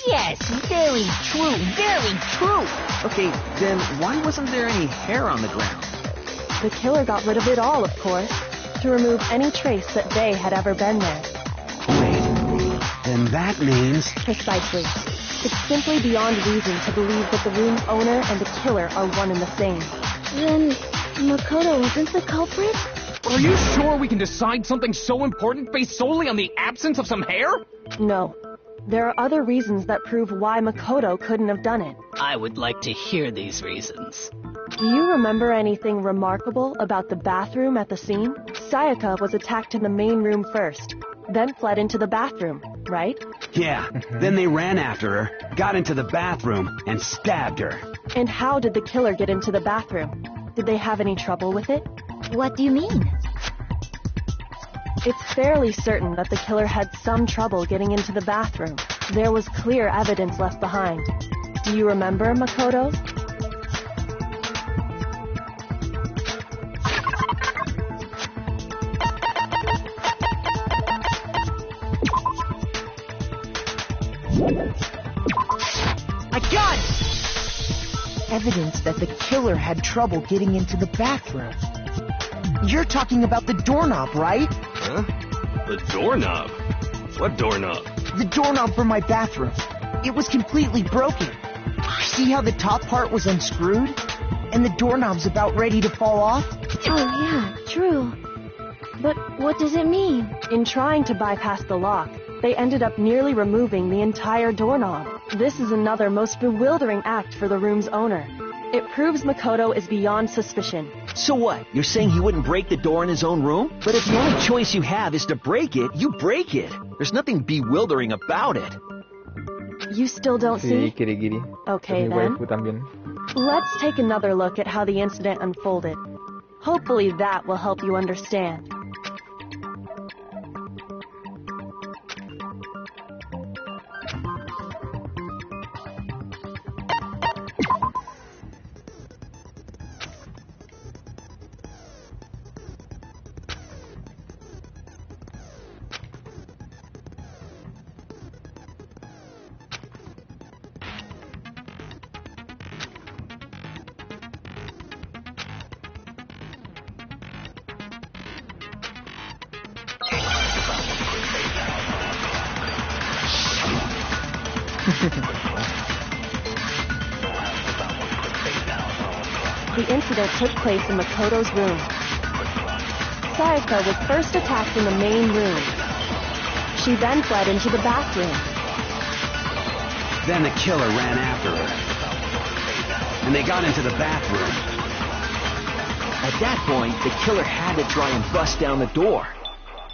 Yes, very true, very true. Okay, then why wasn't there any hair on the ground? The killer got rid of it all, of course, to remove any trace that they had ever been there. Wait, then that means... Precisely. It's simply beyond reason to believe that the room's owner and the killer are one and the same. Then Makoto isn't the culprit? Are you sure we can decide something so important based solely on the absence of some hair? No. There are other reasons that prove why Makoto couldn't have done it. I would like to hear these reasons. Do you remember anything remarkable about the bathroom at the scene? Sayaka was attacked in the main room first, then fled into the bathroom, right? Yeah, then they ran after her, got into the bathroom, and stabbed her. And how did the killer get into the bathroom? Did they have any trouble with it? What do you mean? It's fairly certain that the killer had some trouble getting into the bathroom. There was clear evidence left behind. Do you remember, Makoto? I got it! Evidence that the killer had trouble getting into the bathroom. You're talking about the doorknob, right? Huh? The doorknob? What doorknob? The doorknob for my bathroom. It was completely broken. See how the top part was unscrewed? And the doorknob's about ready to fall off? Oh, yeah, true. But what does it mean? In trying to bypass the lock, they ended up nearly removing the entire doorknob. This is another most bewildering act for the room's owner. It proves Makoto is beyond suspicion. So what? You're saying he wouldn't break the door in his own room? But if the only choice you have is to break it, you break it. There's nothing bewildering about it. You still don't see? Kirigiri. Okay, Mi then. waifu también. Let's take another look at how the incident unfolded. Hopefully that will help you understand. The incident took place in Makoto's room. Sayaka was first attacked in the main room. She then fled into the bathroom. Then the killer ran after her. And they got into the bathroom. At that point, the killer had to try and bust down the door,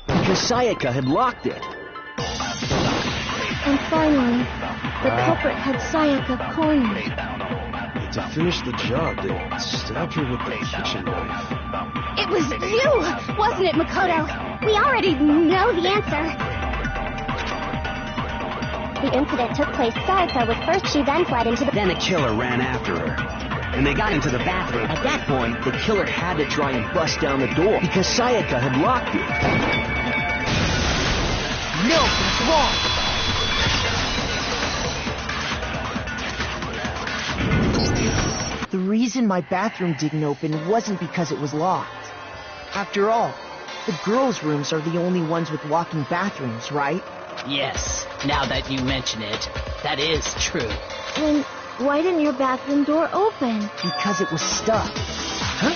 because Sayaka had locked it. And finally, the culprit had Sayaka cornered. To finish the job, they stabbed her with the kitchen knife. It was you, wasn't it, Makoto? We already know the answer. The incident took place. Sayaka was first, she then fled into the... Then the killer ran after her. And they got into the bathroom. At that point, the killer had to try and bust down the door, because Sayaka had locked it. No, that's wrong! The reason my bathroom didn't open wasn't because it was locked. After all, the girls' rooms are the only ones with walk-in bathrooms, right? Yes, now that you mention it, that is true. Then why didn't your bathroom door open? Because it was stuck. Huh?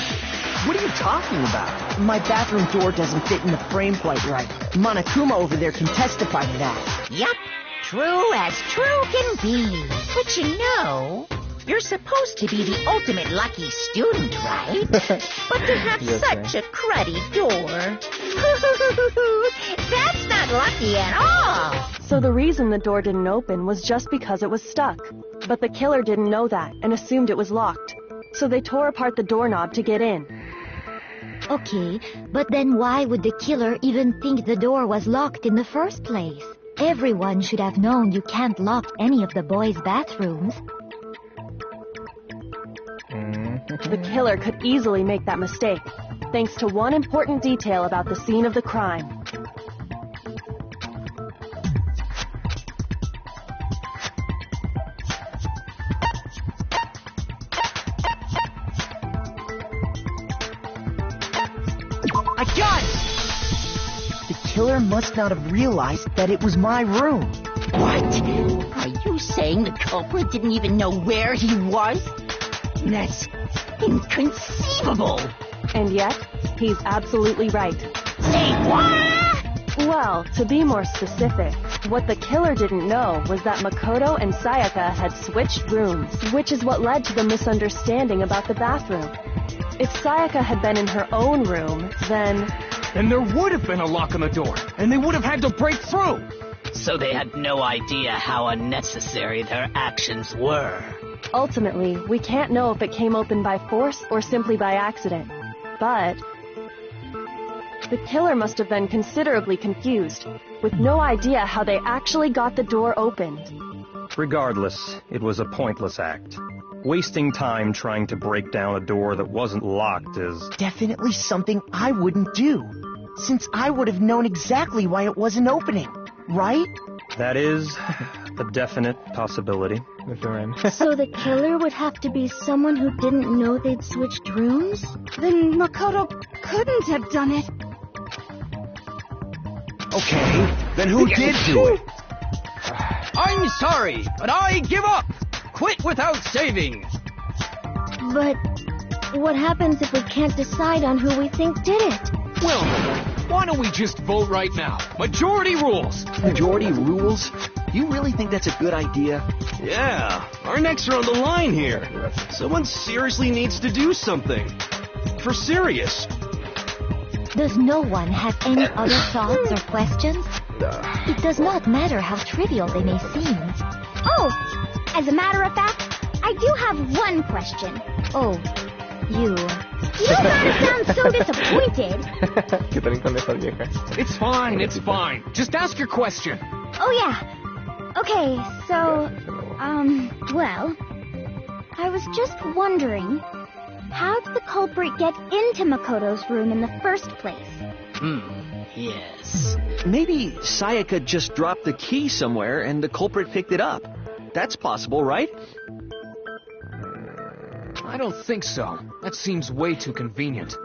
What are you talking about? My bathroom door doesn't fit in the frame quite right. Monokuma over there can testify to that. Yup, true as true can be. But you know, you're supposed to be the ultimate lucky student, right? But to have such a cruddy door. That's not lucky at all. So the reason the door didn't open was just because it was stuck. But the killer didn't know that and assumed it was locked. So they tore apart the doorknob to get in. Okay, but then why would the killer even think the door was locked in the first place? Everyone should have known you can't lock any of the boys' bathrooms. The killer could easily make that mistake, thanks to one important detail about the scene of the crime. I got it! The killer must not have realized that it was my room. What? Are you saying the culprit didn't even know where he was? That's inconceivable. And yet, he's absolutely right. Say what? Well, to be more specific, what the killer didn't know was that Makoto and Sayaka had switched rooms, which is what led to the misunderstanding about the bathroom. If Sayaka had been in her own room, then there would have been a lock on the door, and they would have had to break through. So they had no idea how unnecessary their actions were. Ultimately, we can't know if it came open by force or simply by accident. But the killer must have been considerably confused, with no idea how they actually got the door opened. Regardless, it was a pointless act. Wasting time trying to break down a door that wasn't locked is... definitely something I wouldn't do, since I would have known exactly why it wasn't opening, right? That is a definite possibility. So the killer would have to be someone who didn't know they'd switched rooms? Then Makoto couldn't have done it. Okay, then who did do it? I'm sorry, but I give up. Quit without saving. But what happens if we can't decide on who we think did it? Well, why don't we just vote right now? Majority rules. Majority rules? You really think that's a good idea? Yeah, our necks are on the line here. Someone seriously needs to do something. For serious. Does no one have any other thoughts or questions? It does not matter how trivial they may seem. Oh, as a matter of fact, I do have one question. Oh, you. You don't gotta sound so disappointed. It's fine, it's fine. Just ask your question. Oh, yeah. Okay, so, well, I was just wondering, how did the culprit get into Makoto's room in the first place? Yes. Maybe Sayaka just dropped the key somewhere and the culprit picked it up. That's possible, right? I don't think so. That seems way too convenient.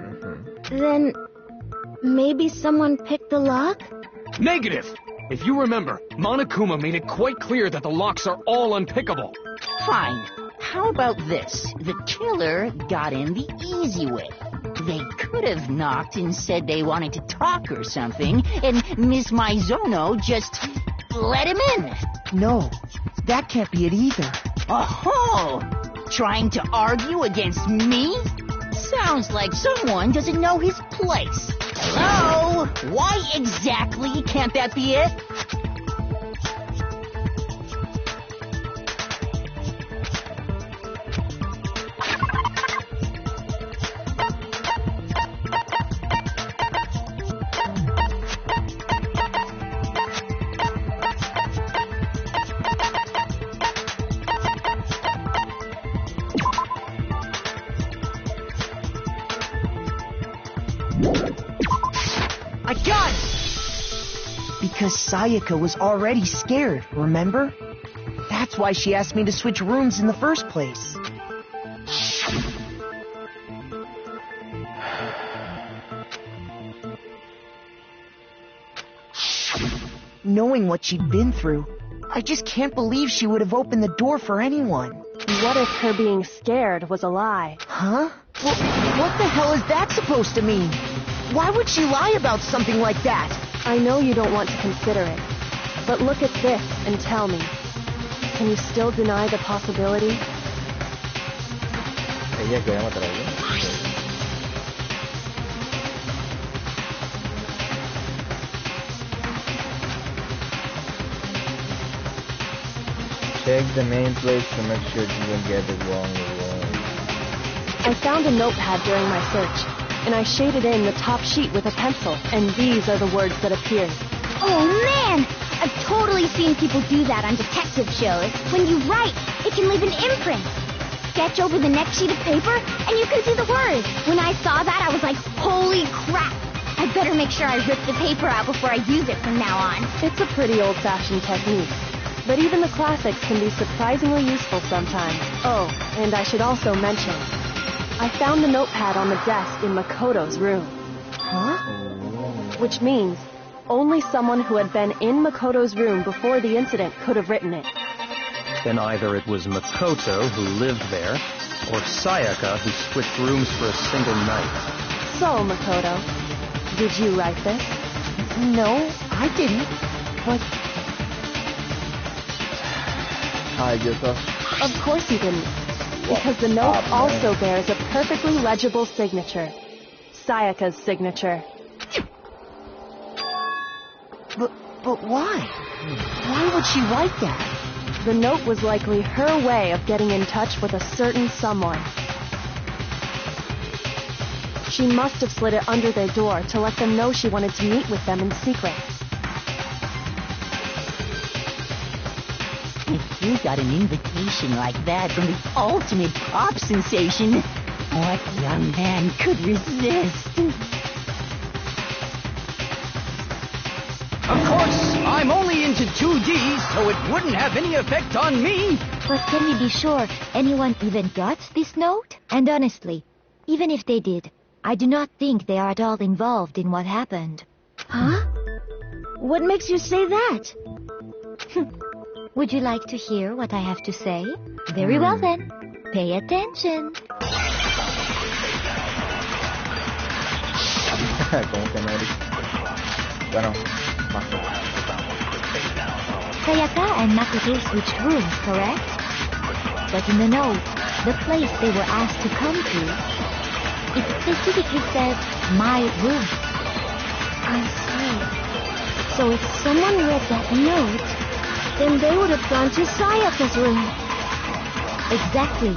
Then, maybe someone picked the lock? Negative! If you remember, Monokuma made it quite clear that the locks are all unpickable. Fine. How about this? The killer got in the easy way. They could have knocked and said they wanted to talk or something, and Miss Maizono just let him in. No, that can't be it either. Oh, trying to argue against me? Sounds like someone doesn't know his place. Hello? Why exactly can't that be it? I got it! Because Sayaka was already scared, remember? That's why she asked me to switch rooms in the first place. Knowing what she'd been through, I just can't believe she would have opened the door for anyone. What if her being scared was a lie? Huh? Well, what the hell is that supposed to mean? Why would she lie about something like that? I know you don't want to consider it, but look at this and tell me. Can you still deny the possibility? Ella quería matar a alguien. Check the main place to make sure you don't get it wrong. I found a notepad during my search, and I shaded in the top sheet with a pencil, and these are the words that appeared. Oh man! I've totally seen people do that on detective shows. When you write, it can leave an imprint. Sketch over the next sheet of paper, and you can see the words. When I saw that, I was like, holy crap! I'd better make sure I rip the paper out before I use it from now on. It's a pretty old-fashioned technique, but even the classics can be surprisingly useful sometimes. Oh, and I should also mention, I found the notepad on the desk in Makoto's room. Huh? Which means only someone who had been in Makoto's room before the incident could have written it. Then either it was Makoto who lived there, or Sayaka who switched rooms for a single night. So, Makoto, did you write this? No, I didn't. But... Hi, Joseph. Of course you didn't. Because the note also bears a perfectly legible signature. Sayaka's signature. But why? Why would she write that? The note was likely her way of getting in touch with a certain someone. She must have slid it under their door to let them know she wanted to meet with them in secret. If you got an invitation like that from the ultimate pop sensation, what young man could resist? Of course, I'm only into 2D, so it wouldn't have any effect on me. But can we be sure anyone even got this note? And honestly, even if they did, I do not think they are at all involved in what happened. Huh? What makes you say that? Would you like to hear what I have to say? Very well then. Pay attention. ¿Cómo que no eres? Bueno, paso. Sayaka and Makoto switched rooms, correct? But in the note, the place they were asked to come to, it specifically said, my room. I see. So if someone read that note, then they would have gone to Sayaka's room. Exactly.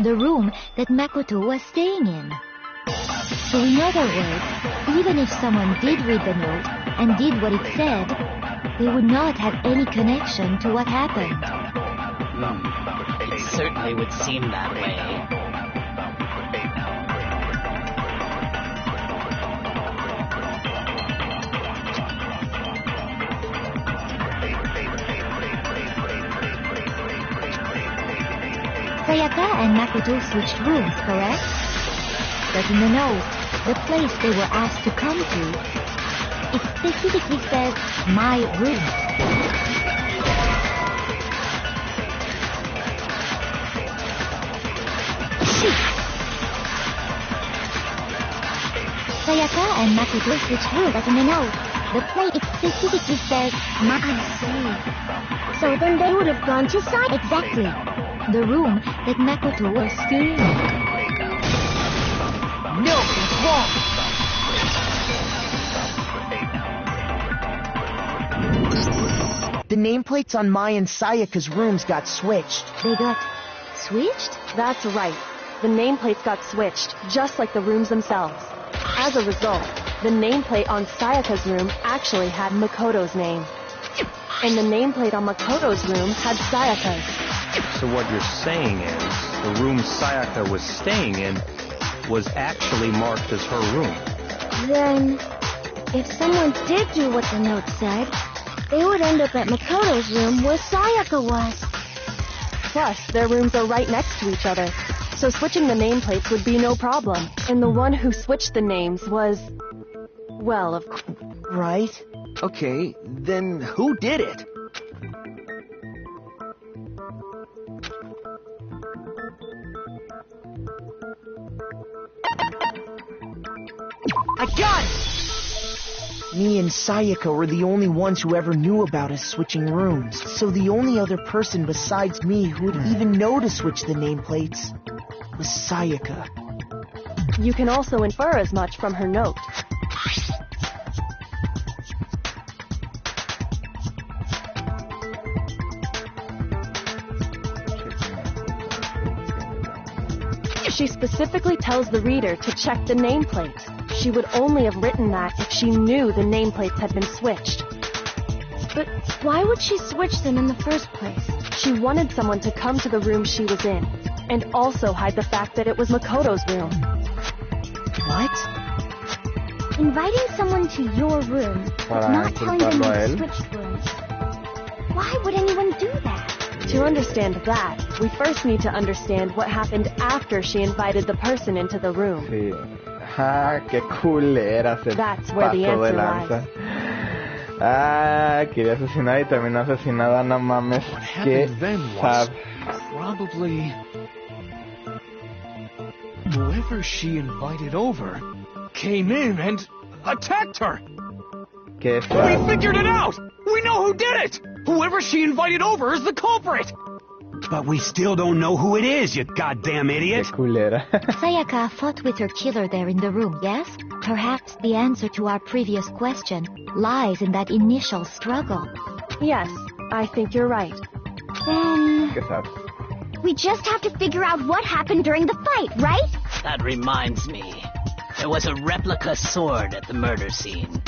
The room that Makoto was staying in. So in other words, even if someone did read the note and did what it said, they would not have any connection to what happened. It certainly would seem that way. Sayaka and Makoto switched rooms, correct? But in the note, the place they were asked to come to, it specifically says, my room. sheets. Sayaka and Makoto switched rooms as in the note. The plate specifically says, I see. So then they would have gone to Sayaka. Exactly. The room that Makoto was still in. No, it's wrong. The nameplates on Mai and Sayaka's rooms got switched. They got switched? That's right. The nameplates got switched, just like the rooms themselves. As a result, the nameplate on Sayaka's room actually had Makoto's name. And the nameplate on Makoto's room had Sayaka's. So what you're saying is, the room Sayaka was staying in was actually marked as her room. Then, if someone did do what the note said, they would end up at Makoto's room where Sayaka was. Plus, their rooms are right next to each other, so switching the nameplates would be no problem. And the one who switched the names was... well, of course. Right? Okay, then who did it? I got it! Me and Sayaka were the only ones who ever knew about us switching rooms. So the only other person besides me who would even know to switch the nameplates was Sayaka. You can also infer as much from her note. She specifically tells the reader to check the nameplate. She would only have written that if she knew the nameplates had been switched. But why would she switch them in the first place? She wanted someone to come to the room she was in, and also hide the fact that it was Makoto's room. What? Inviting someone to your room, but not telling them you switched rooms. Why would anyone do that? To understand that, we first need to understand what happened after she invited the person into the room. Sí. Ah, qué cool era ese That's where the paso de answer lanza. lies. Ah, quería asesinar y terminó asesinada, no mames. What Qué happened then was sad. probably whoever she invited over came in and attacked her. Qué We sad. figured it out! We know who did it! Whoever she invited over is the culprit! But we still don't know who it is, you goddamn idiot! Qué culera. Sayaka fought with her killer there in the room, yes? Perhaps the answer to our previous question lies in that initial struggle. Yes, I think you're right. Then Qué sad. We just have to figure out what happened during the fight, right? That reminds me. There was a replica sword at the murder scene.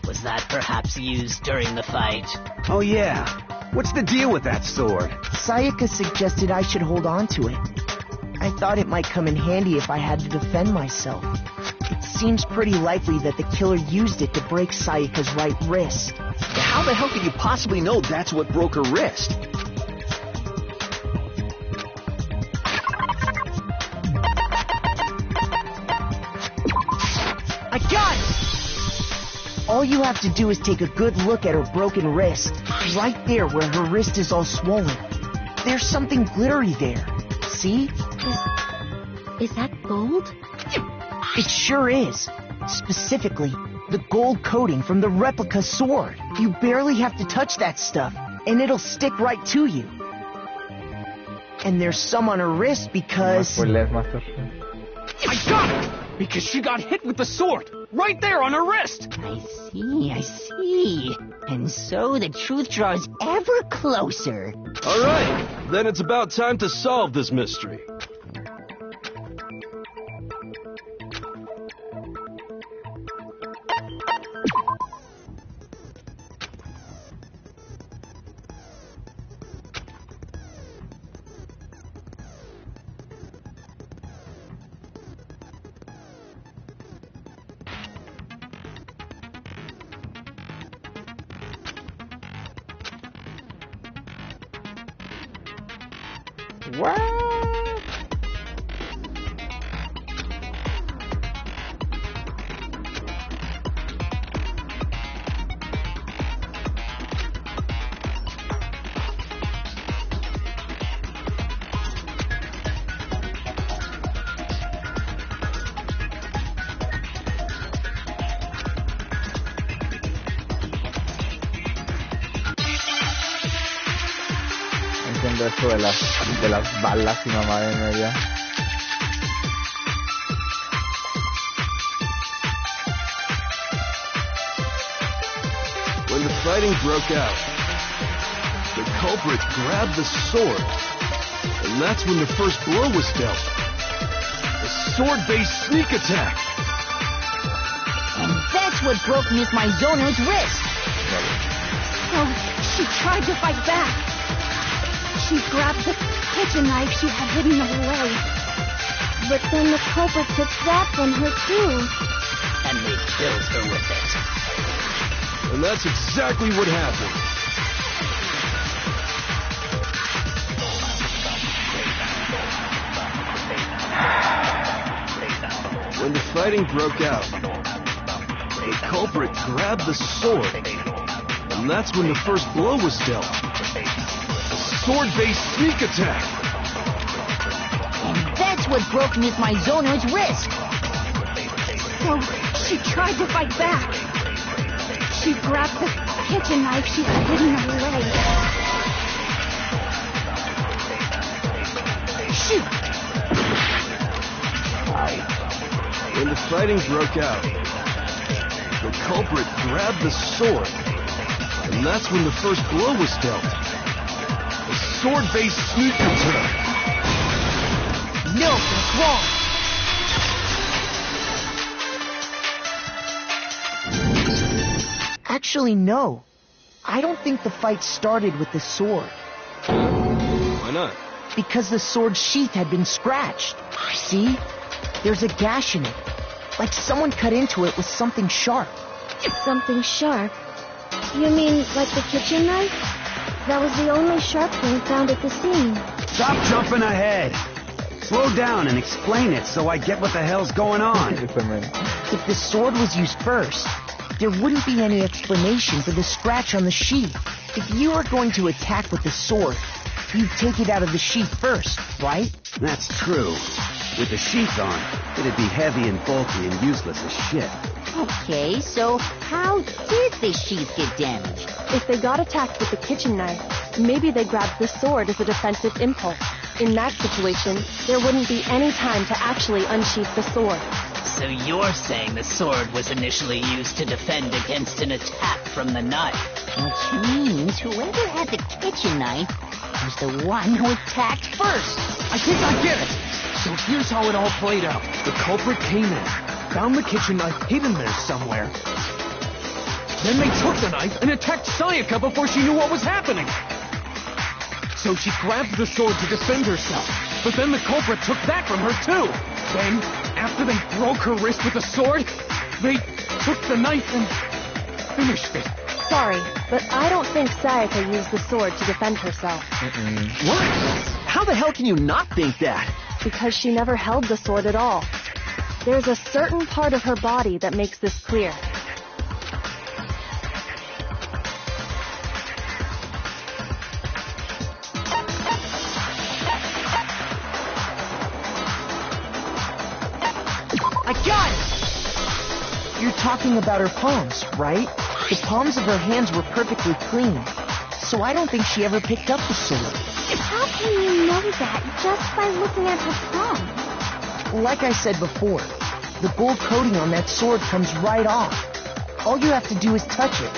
Was that perhaps used during the fight? Oh yeah. What's the deal with that sword? Sayaka suggested I should hold on to it. I thought it might come in handy if I had to defend myself. It seems pretty likely that the killer used it to break Sayaka's right wrist. How the hell could you possibly know that's what broke her wrist? I got it! All you have to do is take a good look at her broken wrist. Right there where her wrist is all swollen. There's something glittery there. See? Is that gold? It sure is. Specifically, the gold coating from the replica sword. You barely have to touch that stuff, and it'll stick right to you. And there's some on her wrist because... No spoilees, Master. I got it! Because she got hit with the sword! Right there on her wrist! I see. And so the truth draws ever closer. All right, then it's about time to solve this mystery. What? haciendo esto de las balas y mamá de media. When the fighting broke out, the culprit grabbed the sword, and that's when the first blow was dealt. A sword-based sneak attack. And that's what broke Miss Maizono's wrist. So she tried to fight back. She grabbed the kitchen knife she had hidden away. But then the culprit took that from her too. And they killed her with it. And that's exactly what happened. When the fighting broke out, the culprit grabbed the sword, and that's when the first blow was dealt. A sword-based sneak attack. And that's what broke Miss Maizono's wrist. So she tried to fight back. She grabbed the kitchen knife she had hidden away. Shoot! When the fighting broke out, the culprit grabbed the sword, and that's when the first blow was dealt. A sword-based sneak attack. No, that's wrong. Actually, no. I don't think the fight started with the sword. Why not? Because the sword sheath had been scratched. See? There's a gash in it. Like someone cut into it with something sharp. Something sharp? You mean like the kitchen knife? That was the only sharp thing found at the scene. Stop jumping ahead. Slow down and explain it so I get what the hell's going on. If the sword was used first, there wouldn't be any explanation for the scratch on the sheath. If you are going to attack with the sword, you'd take it out of the sheath first, right? That's true. With the sheath on, it'd be heavy and bulky and useless as shit. Okay, so how did the sheath get damaged? If they got attacked with the kitchen knife, maybe they grabbed the sword as a defensive impulse. In that situation, there wouldn't be any time to actually unsheath the sword. So you're saying the sword was initially used to defend against an attack from the knife? Which means whoever had the kitchen knife was the one who attacked first. I think I get it. So here's how it all played out. The culprit came in, found the kitchen knife hidden there somewhere. Then they took the knife and attacked Sayaka before she knew what was happening. So she grabbed the sword to defend herself. But then the culprit took that from her too. Then, after they broke her wrist with the sword, they took the knife and finished it. Sorry, but I don't think Sayaka used the sword to defend herself. What? How the hell can you not think that? Because she never held the sword at all. There's a certain part of her body that makes this clear. I got it! You're talking about her palms, right? The palms of her hands were perfectly clean, so I don't think she ever picked up the sword. How can you know that just by looking at her palm? Like I said before, the gold coating on that sword comes right off. All you have to do is touch it.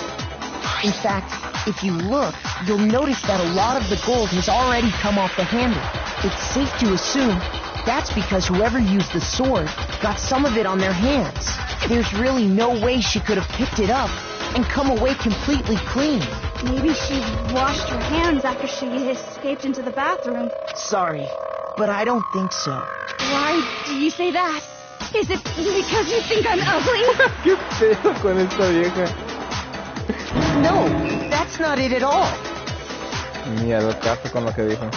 In fact, if you look, you'll notice that a lot of the gold has already come off the handle. It's safe to assume that's because whoever used the sword got some of it on their hands. There's really no way she could have picked it up and come away completely clean. Maybe she washed her hands after she escaped into the bathroom. Sorry, but I don't think so. Why do you say that? Is it because you think I'm ugly? ¿Qué pedo con esta vieja? No, that's not it at all. Ni a lo caso con lo que dijo.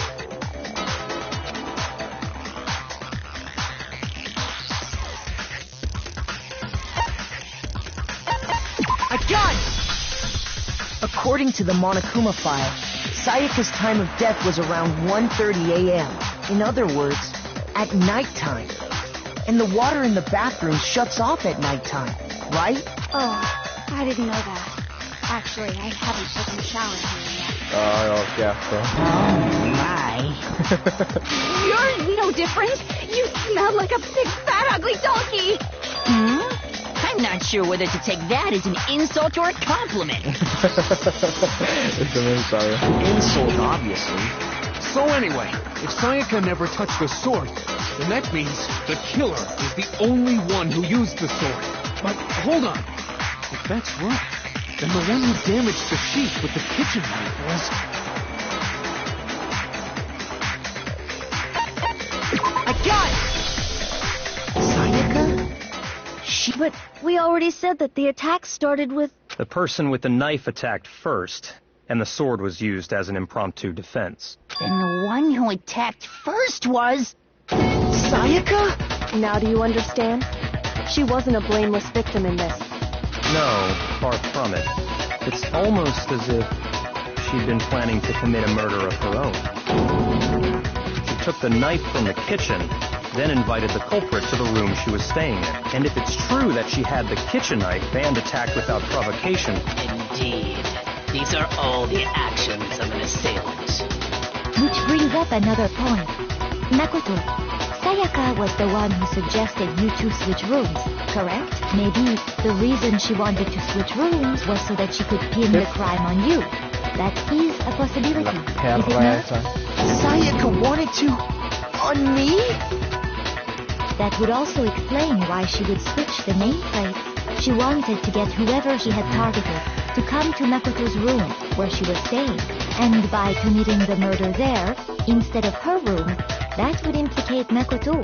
I got it! According to the Monokuma file, Sayaka's time of death was around 1:30 a.m. In other words, at nighttime. And the water in the bathroom shuts off at nighttime, right? Oh, I didn't know that. Actually, I haven't taken a shower here yet. Oh, qué asco. Oh, my. You're no different. You smell like a big, fat, ugly donkey. I'm not sure whether to take that as an insult or a compliment. Insult, obviously. So anyway, if Sayaka never touched the sword, then that means the killer is the only one who used the sword. But hold on. If that's right, then the one who damaged the sheet with the kitchen knife was... I got it! Sayaka? But we already said that the attack started with... The person with the knife attacked first, and the sword was used as an impromptu defense. And the one who attacked first was... Sayaka? Now do you understand? She wasn't a blameless victim in this. No, far from it. It's almost as if she'd been planning to commit a murder of her own. She took the knife from the kitchen, then invited the culprit to the room she was staying in. And if it's true that she had the kitchen knife and attacked without provocation... Indeed. These are all the actions of an assailant. Which brings up another point. Makoto, Sayaka was the one who suggested you two switch rooms, correct? Maybe the reason she wanted to switch rooms was so that she could pin the crime on you. That is a possibility, is it not? Sayaka wanted to... on me? That would also explain why she would switch the nameplate. She wanted to get whoever she had targeted to come to Makoto's room, where she was staying. And by committing the murder there, instead of her room, that would implicate Makoto.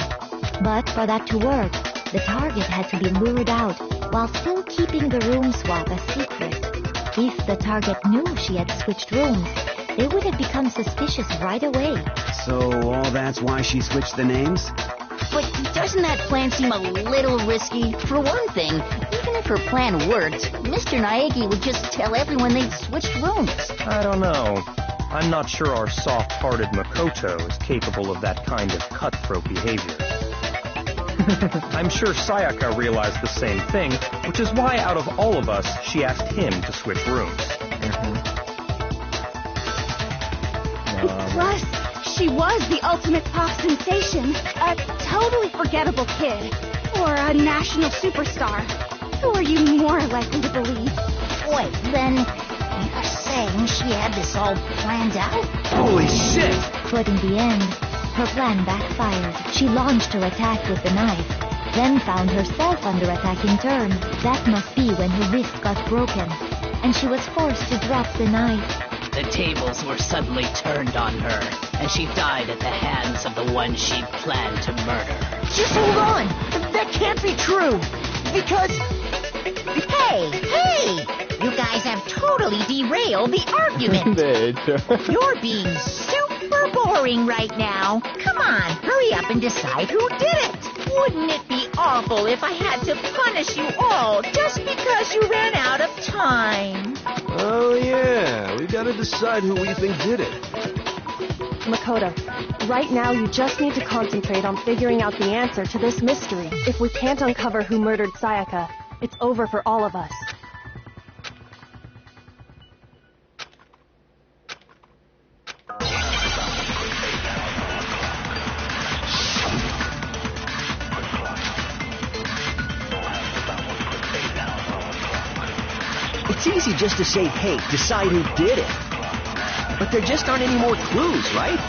But for that to work, the target had to be lured out, while still keeping the room swap a secret. If the target knew she had switched rooms, they would have become suspicious right away. So all that's why she switched the names? But doesn't that plan seem a little risky? For one thing, even if her plan worked, Mr. Naegi would just tell everyone they'd switched rooms. I don't know. I'm not sure our soft-hearted Makoto is capable of that kind of cutthroat behavior. I'm sure Sayaka realized the same thing, which is why out of all of us, she asked him to switch rooms. Plus, she was the ultimate pop sensation. A totally forgettable kid. Or a national superstar. Who are you more likely to believe? Wait, then you're saying she had this all planned out? Holy shit! But in the end, her plan backfired. She launched her attack with the knife, then found herself under attack in turn. That must be when her wrist got broken, and she was forced to drop the knife. The tables were suddenly turned on her, and she died at the hands of the one she'd planned to murder. Just hold on! That can't be true! Because... Hey! You guys have totally derailed the argument. You're being super boring right now. Come on, hurry up and decide who did it. Wouldn't it be awful if I had to punish you all just because you ran out of time? Oh yeah, we gotta decide who we think did it. Makoto, right now you just need to concentrate on figuring out the answer to this mystery. If we can't uncover who murdered Sayaka, it's over for all of us. It's easy just to say, hey, decide who did it. But there just aren't any more clues, right?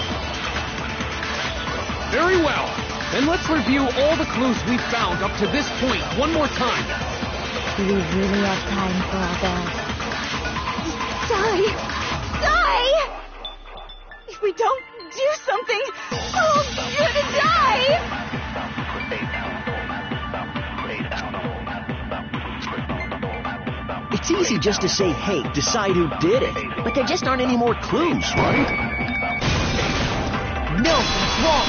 Very well. Then let's review all the clues we've found up to this point one more time. Do we really have time for all that? Die! If we don't do something, we're all gonna die! It's easy just to say, hey, decide who did it. But there just aren't any more clues, right? No, that's wrong!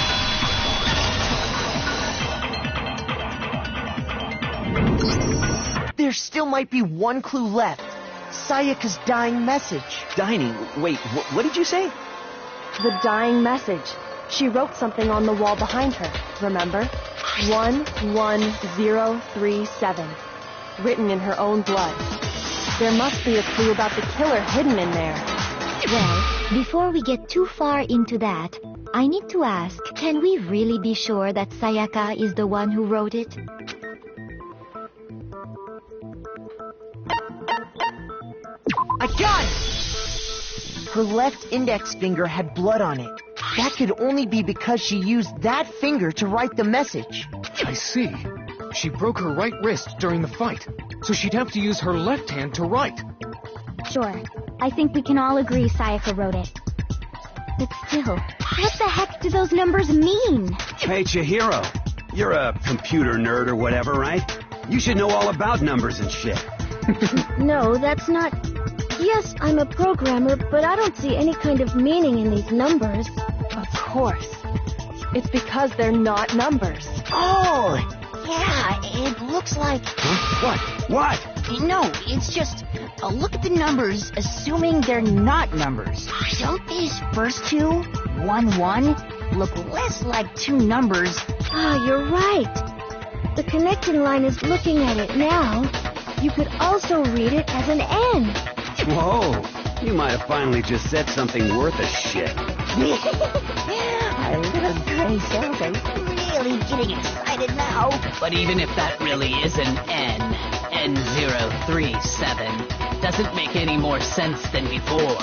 There still might be one clue left. Sayaka's dying message. Dining? Wait, what did you say? The dying message. She wrote something on the wall behind her, remember? 11037. Written in her own blood. There must be a clue about the killer hidden in there. Well, Before we get too far into that, I need to ask, can we really be sure that Sayaka is the one who wrote it? I got it! Her left index finger had blood on it. That could only be because she used that finger to write the message. I see. She broke her right wrist during the fight, so she'd have to use her left hand to write. Sure. I think we can all agree Sayaka wrote it. But still, what the heck do those numbers mean? Hey, Chihiro. You're a computer nerd or whatever, right? You should know all about numbers and shit. No, that's not... Yes, I'm a programmer, but I don't see any kind of meaning in these numbers. Of course. It's because they're not numbers. Oh, yeah, it looks like... Huh? What? No, it's just... look at the numbers, assuming they're not numbers. Don't these first two, 1-1, look less like two numbers? Ah, you're right. The connecting line is looking at it now. You could also read it as an N. Whoa, you might have finally just said something worth a shit. Our little gray cells are really getting excited now. But even if that really is an N037, doesn't make any more sense than before.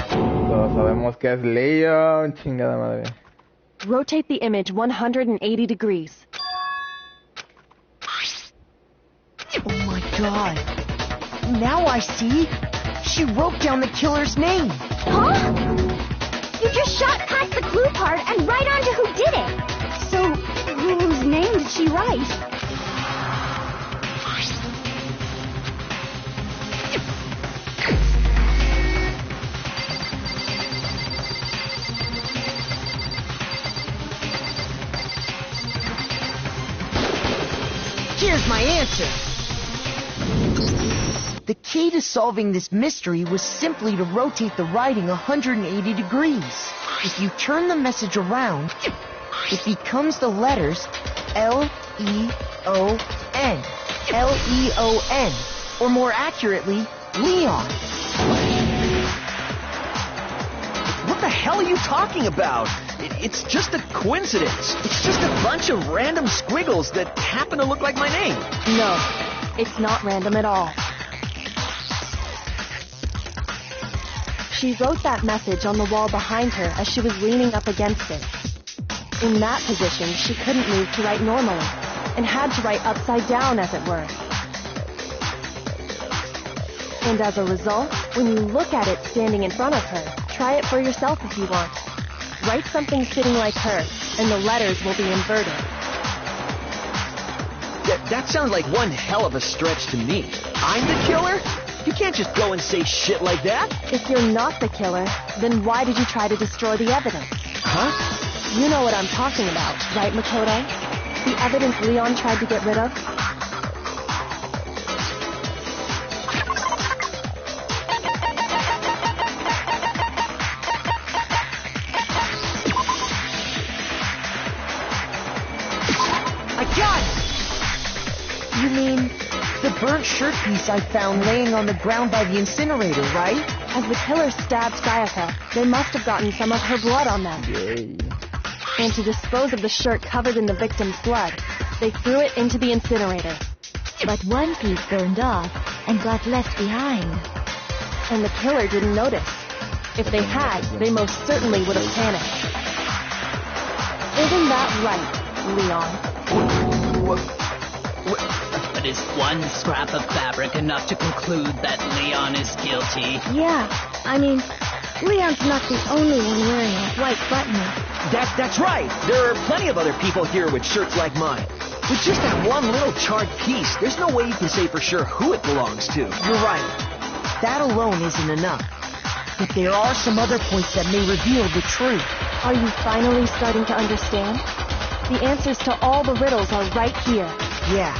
Todos sabemos que es Leon, chingada madre. Rotate the image 180 degrees. Oh my god. Now I see. She wrote down the killer's name. Huh? You just shot past the clue part and right onto who did it. So, whose name did she write? Here's my answer. The key to solving this mystery was simply to rotate the writing 180 degrees. If you turn the message around, it becomes the letters L-E-O-N. L-E-O-N. Or more accurately, Leon. What the hell are you talking about? It's just a coincidence. It's just a bunch of random squiggles that happen to look like my name. No, it's not random at all. She wrote that message on the wall behind her as she was leaning up against it. In that position, she couldn't move to write normally, and had to write upside down, as it were. And as a result, when you look at it standing in front of her, try it for yourself if you want. Write something sitting like her, and the letters will be inverted. That sounds like one hell of a stretch to me. I'm the killer? You can't just go and say shit like that. If you're not the killer, then why did you try to destroy the evidence? Huh? You know what I'm talking about, right, Makoto? The evidence Leon tried to get rid of? I got it! You mean the burnt shirt piece I found laying on the ground by the incinerator, right? As the killer stabbed Sayaka, they must have gotten some of her blood on them. Yay. And to dispose of the shirt covered in the victim's blood, they threw it into the incinerator. But one piece burned off and got left behind. And the killer didn't notice. If they had, they most certainly would have panicked. Isn't that right, Leon? But is one scrap of fabric enough to conclude that Leon is guilty? Yeah, I mean, Leon's not the only one wearing a white button-up. That's right. There are plenty of other people here with shirts like mine. With just that one little charred piece, there's no way you can say for sure who it belongs to. You're right. That alone isn't enough. But there are some other points that may reveal the truth. Are you finally starting to understand? The answers to all the riddles are right here. Yeah,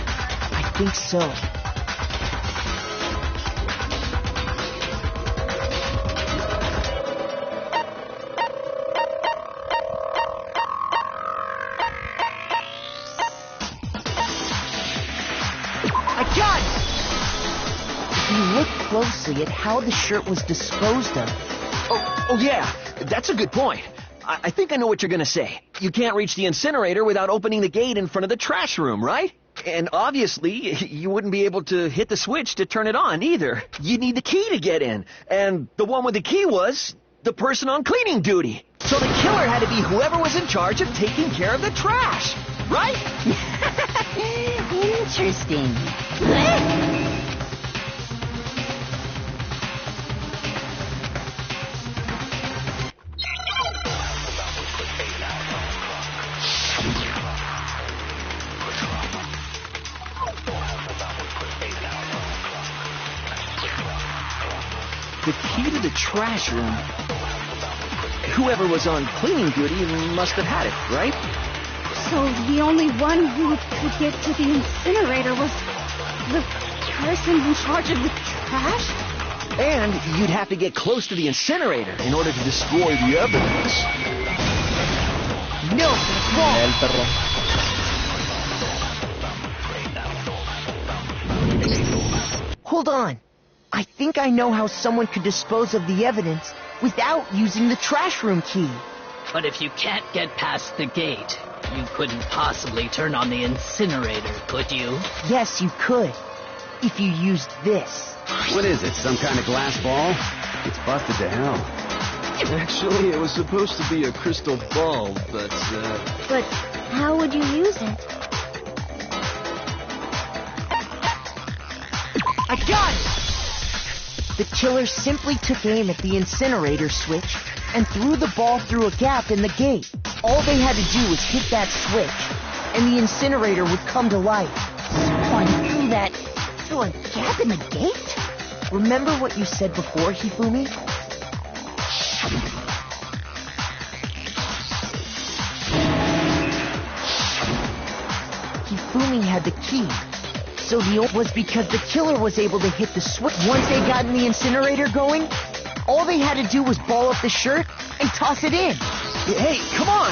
I think so. I got it! If you look closely at how the shirt was disposed of, Oh, yeah, that's a good point. I think I know what you're gonna say. You can't reach the incinerator without opening the gate in front of the trash room, right? And obviously, you wouldn't be able to hit the switch to turn it on either. You'd need the key to get in. And the one with the key was the person on cleaning duty. So the killer had to be whoever was in charge of taking care of the trash, right? Interesting. The key to the trash room. Whoever was on cleaning duty must have had it, right? So the only one who could get to the incinerator was the person in charge of the trash? And you'd have to get close to the incinerator in order to destroy the evidence. No, that's wrong. El perro. Hold on. I think I know how someone could dispose of the evidence without using the trash room key. But if you can't get past the gate, you couldn't possibly turn on the incinerator, could you? Yes, you could. If you used this. What is it, some kind of glass ball? It's busted to hell. Actually, it was supposed to be a crystal ball, but, But how would you use it? I got it! The killer simply took aim at the incinerator switch and threw the ball through a gap in the gate. All they had to do was hit that switch, and the incinerator would come to life. Someone threw that through a gap in the gate? Remember what you said before, Hifumi? Hifumi had the key. So the was because the killer was able to hit the switch. Once they got in the incinerator going, all they had to do was ball up the shirt and toss it in. Hey, come on!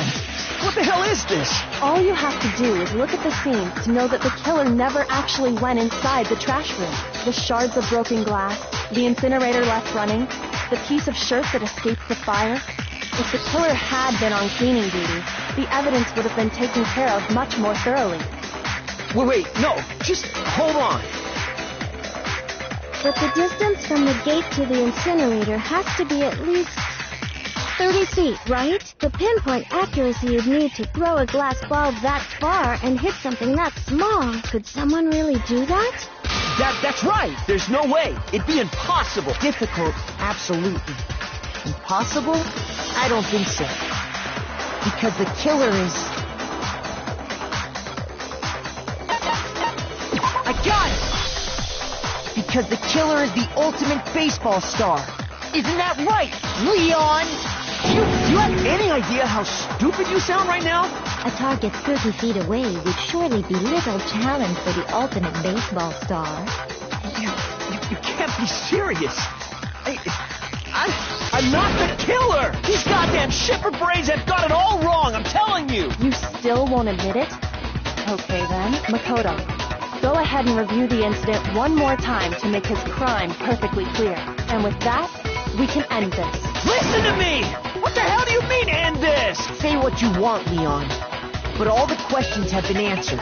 What the hell is this? All you have to do is look at the scene to know that the killer never actually went inside the trash room. The shards of broken glass, the incinerator left running, the piece of shirt that escaped the fire. If the killer had been on cleaning duty, the evidence would have been taken care of much more thoroughly. Wait, no, just hold on. But the distance from the gate to the incinerator has to be at least 30 feet, right? The pinpoint accuracy you'd need to throw a glass ball that far and hit something that small. Could someone really do that? That's right. There's no way. It'd be impossible. Difficult, absolutely. Impossible? I don't think so. Because the killer is... I got it! Because the killer is the ultimate baseball star. Isn't that right, Leon? Do you have any idea how stupid you sound right now? A target 30 feet away would surely be little challenge for the ultimate baseball star. You can't be serious. I'm not the killer! These goddamn shepherd brains have got it all wrong, I'm telling you! You still won't admit it? Okay then, Makoto. Go ahead and review the incident one more time to make his crime perfectly clear. And with that, we can end this. Listen to me! What the hell do you mean, end this? Say what you want, Leon. But all the questions have been answered.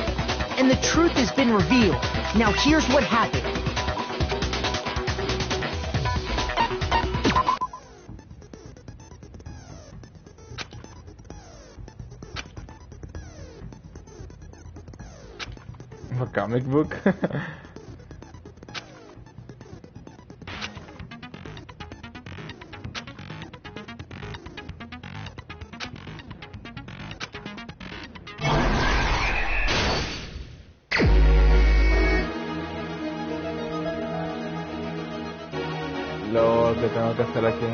And the truth has been revealed. Now here's what happened. A comic book. Lo que tengo que hacer aquí.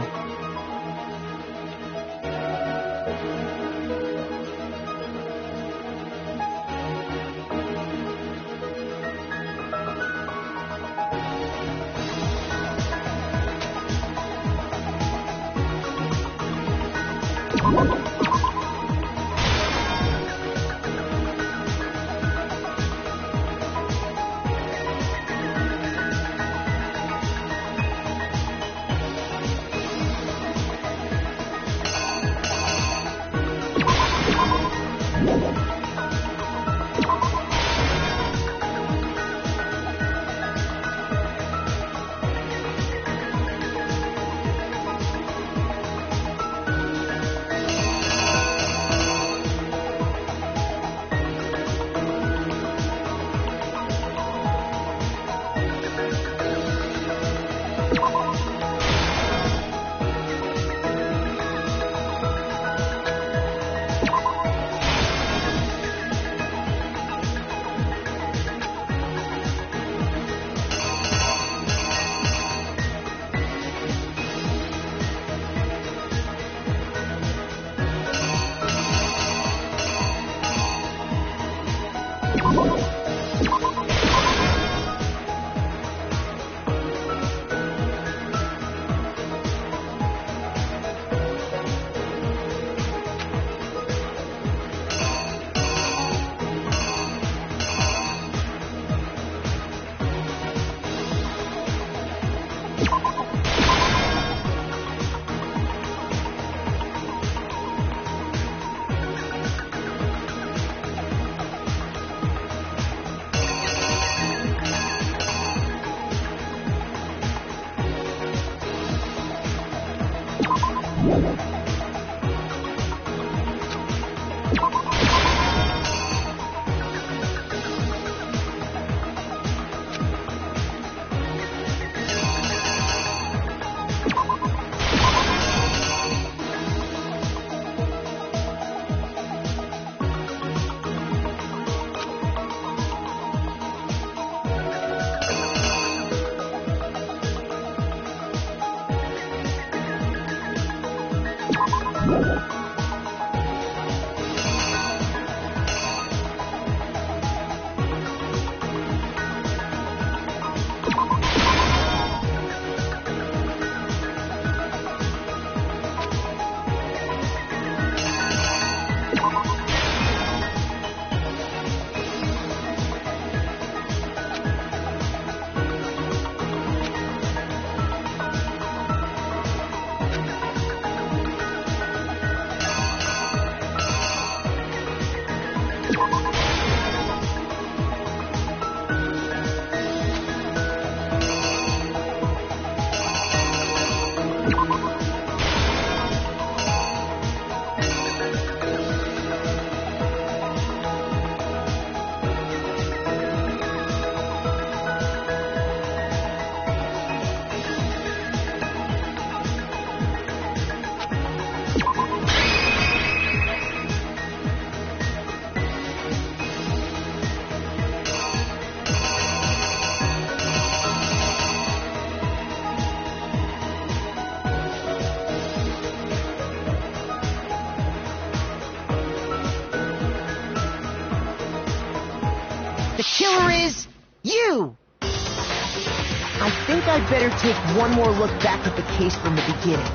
The killer is you! I think I'd better take one more look back at the case from the beginning.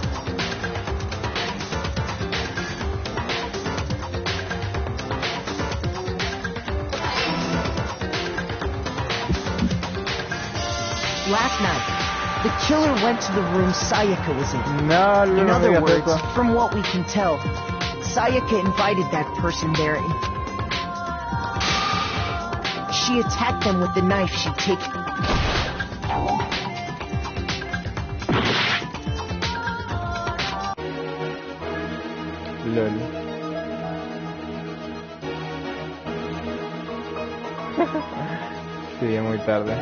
Last night, the killer went to the room Sayaka was in. In other words, from what we can tell, Sayaka invited that person there and she attacked them with the knife she'd taken. LOL. Sí, es muy tarde.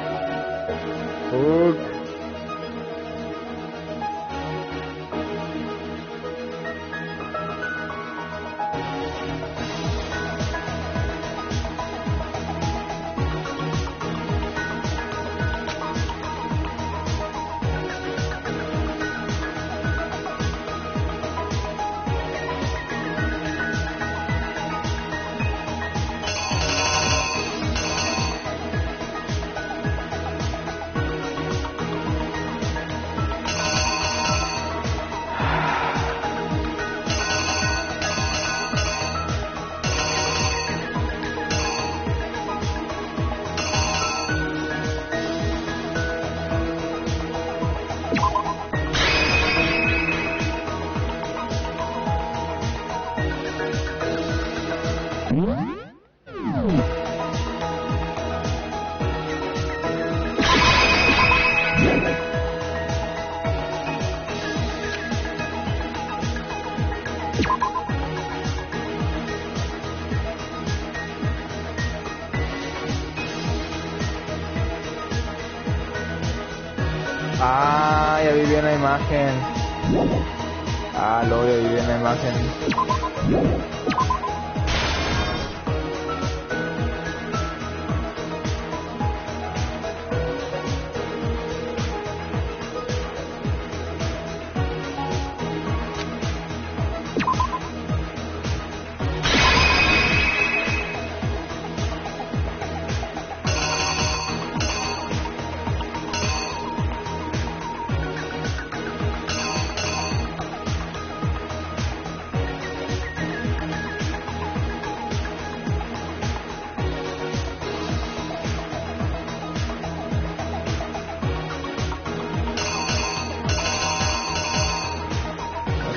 Ah, ya vi bien la imagen. Ah, lo ya vi bien la imagen.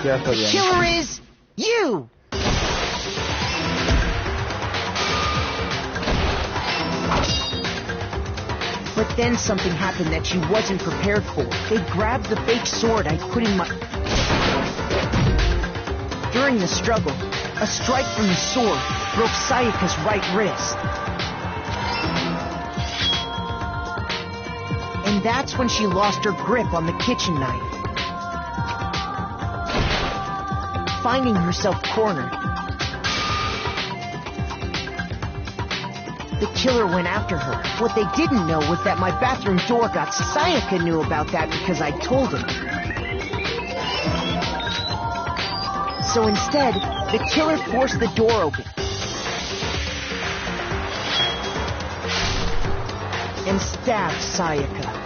Ya estoy The bien. killer is you! But then something happened that she wasn't prepared for. They grabbed the fake sword I put in my... During the struggle, a strike from the sword broke Sayaka's right wrist. And that's when she lost her grip on the kitchen knife. Finding herself cornered, the killer went after her. What they didn't know was that my bathroom door got... Sayaka knew about that because I told him. So instead, the killer forced the door open and stabbed Sayaka.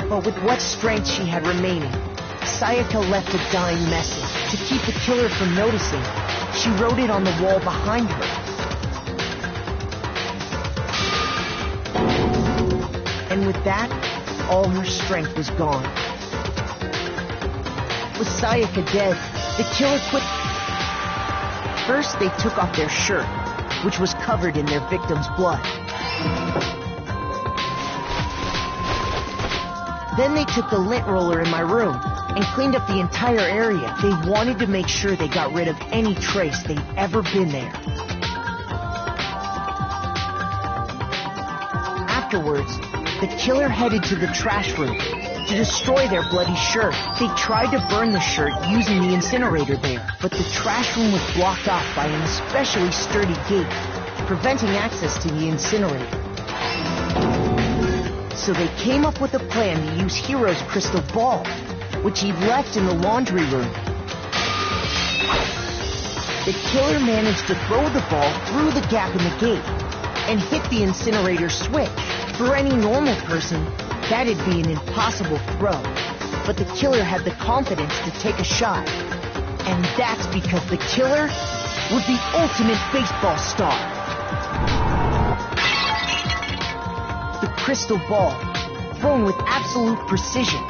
But with what strength she had remaining, Sayaka left a dying message. To keep the killer from noticing, she wrote it on the wall behind her. And with that, all her strength was gone. With Sayaka dead, the killer quit. First, they took off their shirt, which was covered in their victim's blood. Then they took the lint roller in my room and cleaned up the entire area. They wanted to make sure they got rid of any trace they'd ever been there. Afterwards, the killer headed to the trash room to destroy their bloody shirt. They tried to burn the shirt using the incinerator there, but the trash room was blocked off by an especially sturdy gate, preventing access to the incinerator. So they came up with a plan to use Hiro's crystal ball, which he'd left in the laundry room. The killer managed to throw the ball through the gap in the gate and hit the incinerator switch. For any normal person, that'd be an impossible throw. But the killer had the confidence to take a shot. And that's because the killer was the ultimate baseball star. The crystal ball, thrown with absolute precision,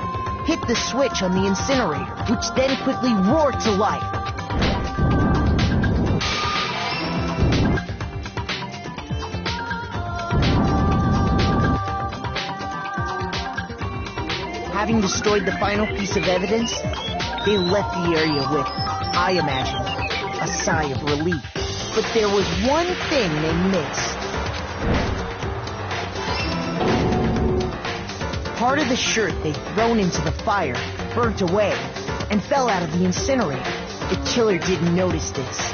hit the switch on the incinerator, which then quickly roared to life. Having destroyed the final piece of evidence, they left the area with, I imagine, a sigh of relief. But there was one thing they missed. Part of the shirt they'd thrown into the fire burnt away and fell out of the incinerator. The killer didn't notice this,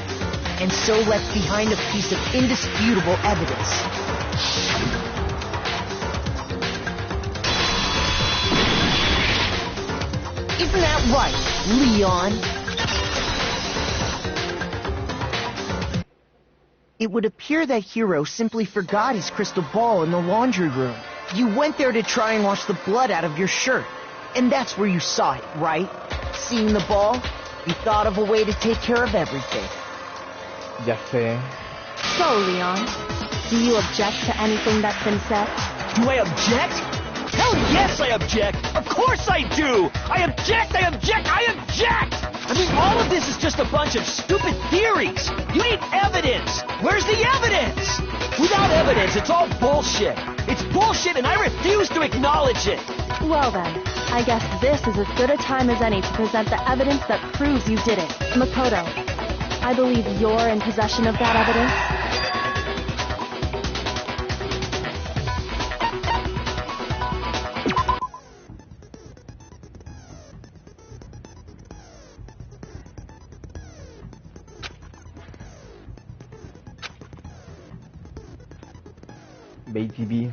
and so left behind a piece of indisputable evidence. Isn't that right, Leon? It would appear that Hiro simply forgot his crystal ball in the laundry room. You went there to try and wash the blood out of your shirt, and that's where you saw it, right? Seeing the ball, you thought of a way to take care of everything. Ya sé. So, Leon, do you object to anything that's been said? Do I object? Hell yes, I object! Of course I do! I object! I object! I object! I mean, all of this is just a bunch of stupid theories! You need evidence! Where's the evidence? Without evidence, it's all bullshit! It's bullshit and I refuse to acknowledge it! Well then, I guess this is as good a time as any to present the evidence that proves you did it. Makoto, I believe you're in possession of that evidence. BTB.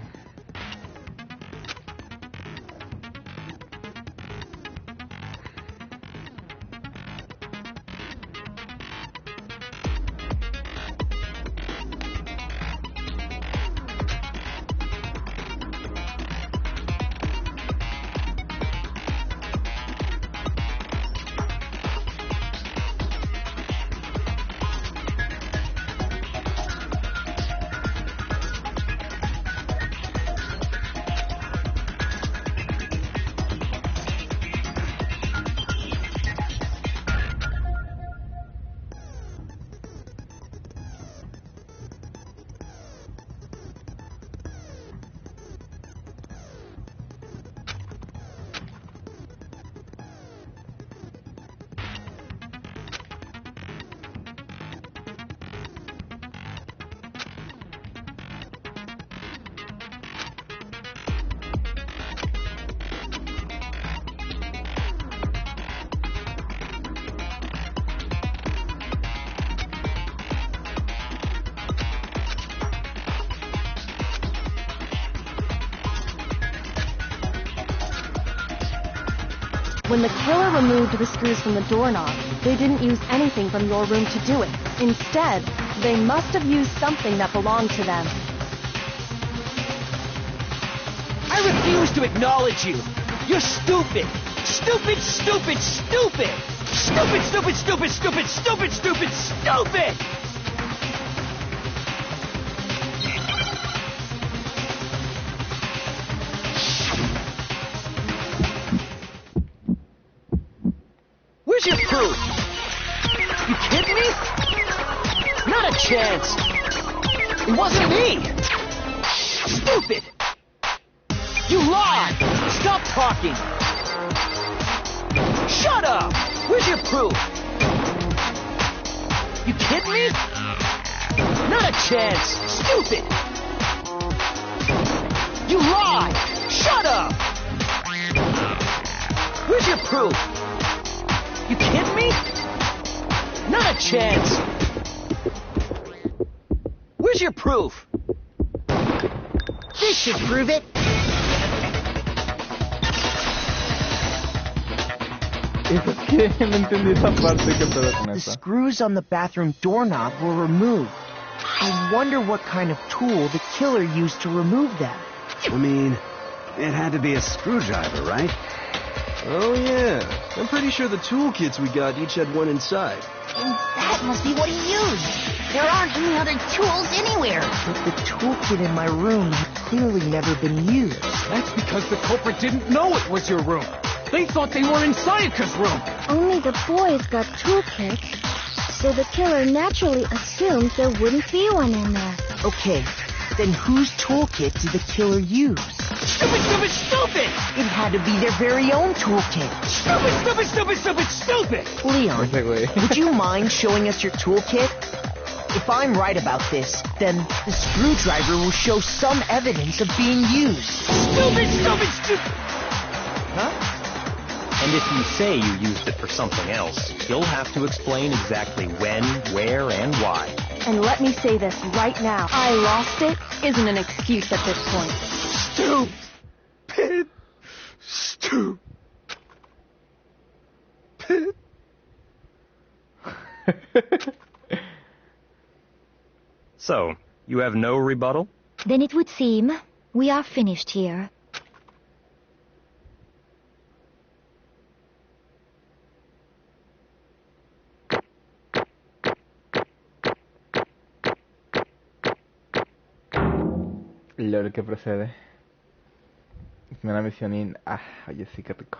When the killer removed the screws from the doorknob, they didn't use anything from your room to do it. Instead, they must have used something that belonged to them. I refuse to acknowledge you. You're stupid. Stupid, stupid, stupid. Stupid, stupid, stupid, stupid, stupid, stupid, stupid. Where's your proof? You kidding me? Not a chance. It wasn't me. Stupid. You lied! Stop talking! Shut up! Where's your proof? You kidding me? Not a chance! Stupid! You lied! Shut up! Where's your proof? You kidding me? Not a chance! Where's your proof? This should prove it. The screws on the bathroom doorknob were removed. I wonder what kind of tool the killer used to remove them. I mean, it had to be a screwdriver, right? Oh, yeah. I'm pretty sure the toolkits we got each had one inside. And that must be what he used. There aren't any other tools anywhere. But the toolkit in my room had clearly never been used. That's because the culprit didn't know it was your room. They thought they were in Sayaka's room. Only the boys got toolkits, so the killer naturally assumed there wouldn't be one in there. Okay, then whose toolkit did the killer use? Stupid, stupid, stupid! It had to be their very own toolkit. Stupid, stupid, stupid, stupid, stupid! Leon, would you mind showing us your toolkit? If I'm right about this, then the screwdriver will show some evidence of being used. Stupid, stupid, stupid! Huh? And if you say you used it for something else, you'll have to explain exactly when, where, and why. And let me say this right now. I lost it isn't an excuse at this point. Stupid. Stupid. So, you have no rebuttal? Then it would seem we are finished here. Lo que procede. Una misión in... Ah, oye, sí, qué rico.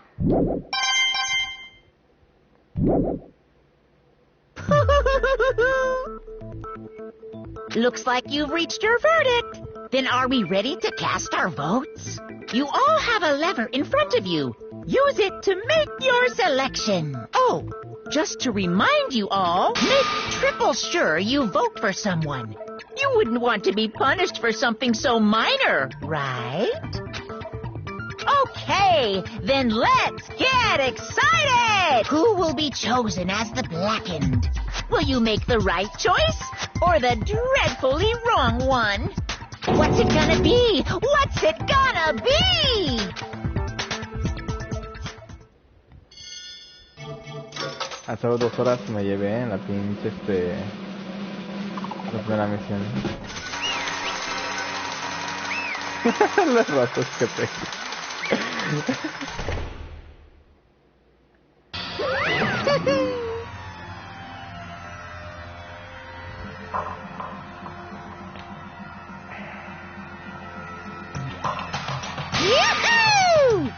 Looks like you've reached your verdict. Then are we ready to cast our votes? You all have a lever in front of you. Use it to make your selection. Oh, just to remind you all, make triple sure you vote for someone. You wouldn't want to be punished for something so minor, right? Okay, then let's get excited! Who will be chosen as the blackened? Will you make the right choice or the dreadfully wrong one? What's it gonna be? What's it gonna be? Hace 2 horas me llevé en la pinche la primera misión. Los ratos que tengo. Yahoo!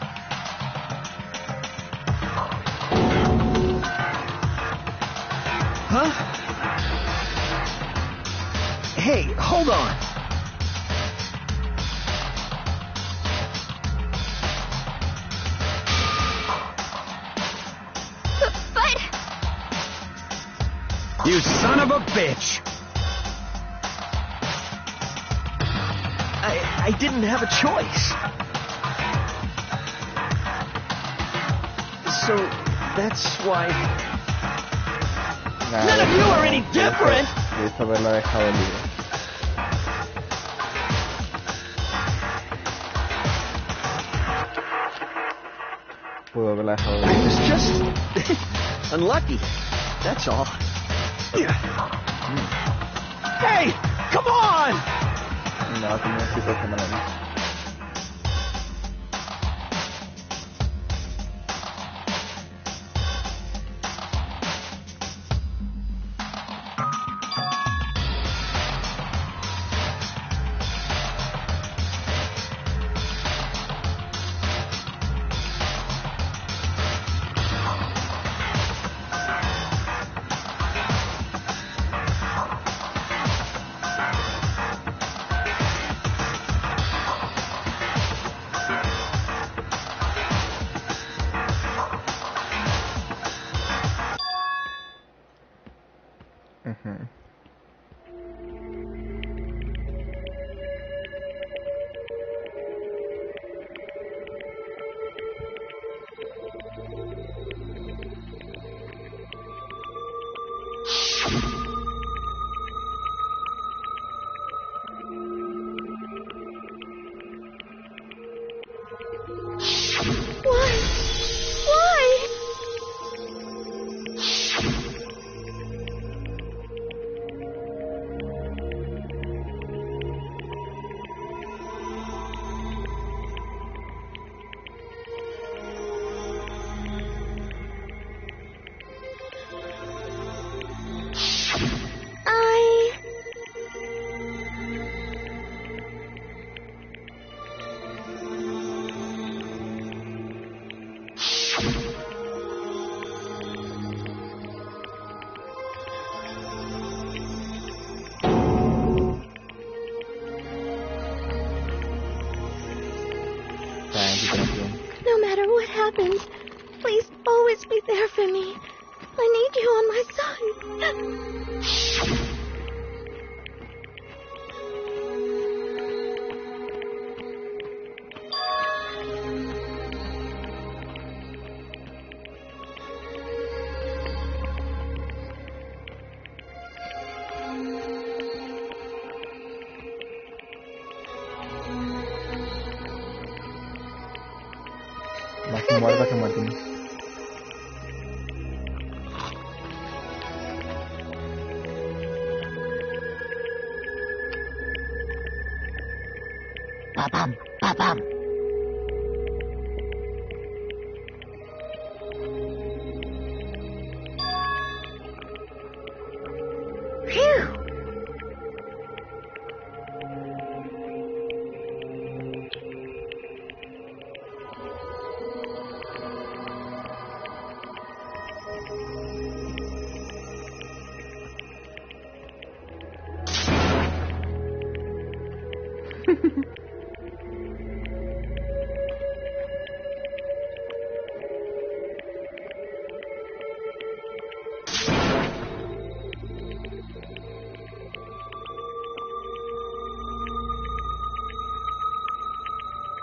Huh? Hey, hold on. But... You son of a bitch! I didn't have a choice. So, that's why... None of you are any different! Debes haberla dejado libre. Pudo haberla dejado. I was just unlucky. That's all. Hey, come on! No, tenía un tipo de manera. No matter what happens, please always be there for me. I need you on my side. Makin muerta que Martín. Ba-bum, ba-bum. Phew!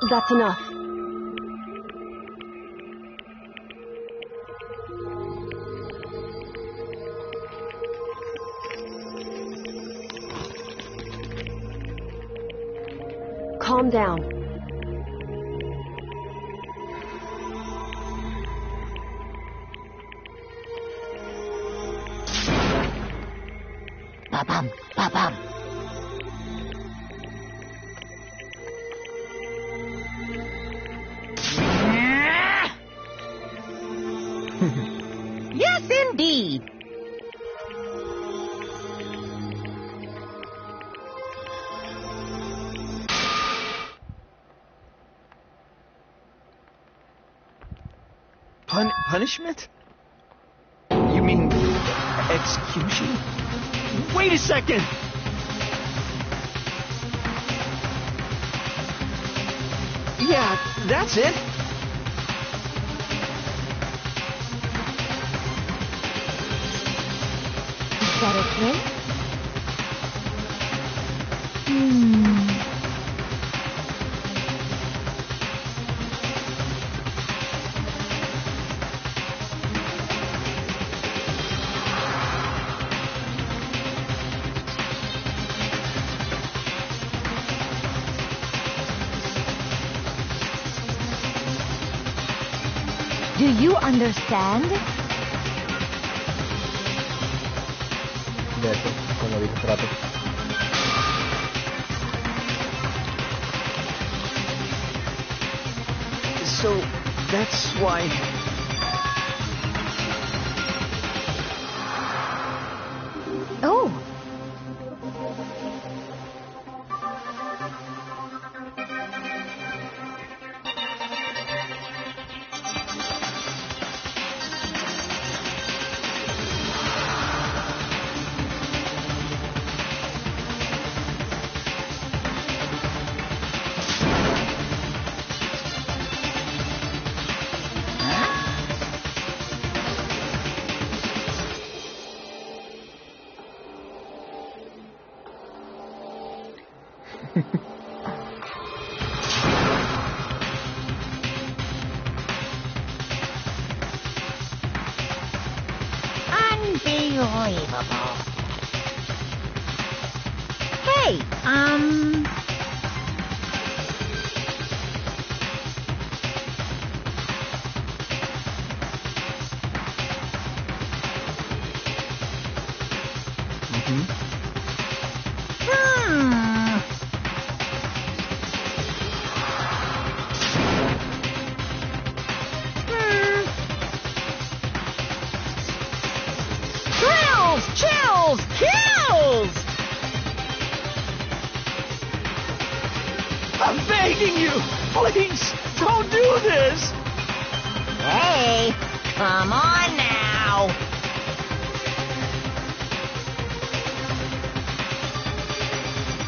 That's enough. Calm down. Ba-bum, ba-bum. Yes, indeed. Punishment? You mean execution? Wait a second! Yeah, that's it. Is that okay? Do you understand? De hecho, como dije hace rato. So, that's why... Oh. Unbelievable. Hey, Chills! Kills! I'm begging you! Please, don't do this! hey, come on now.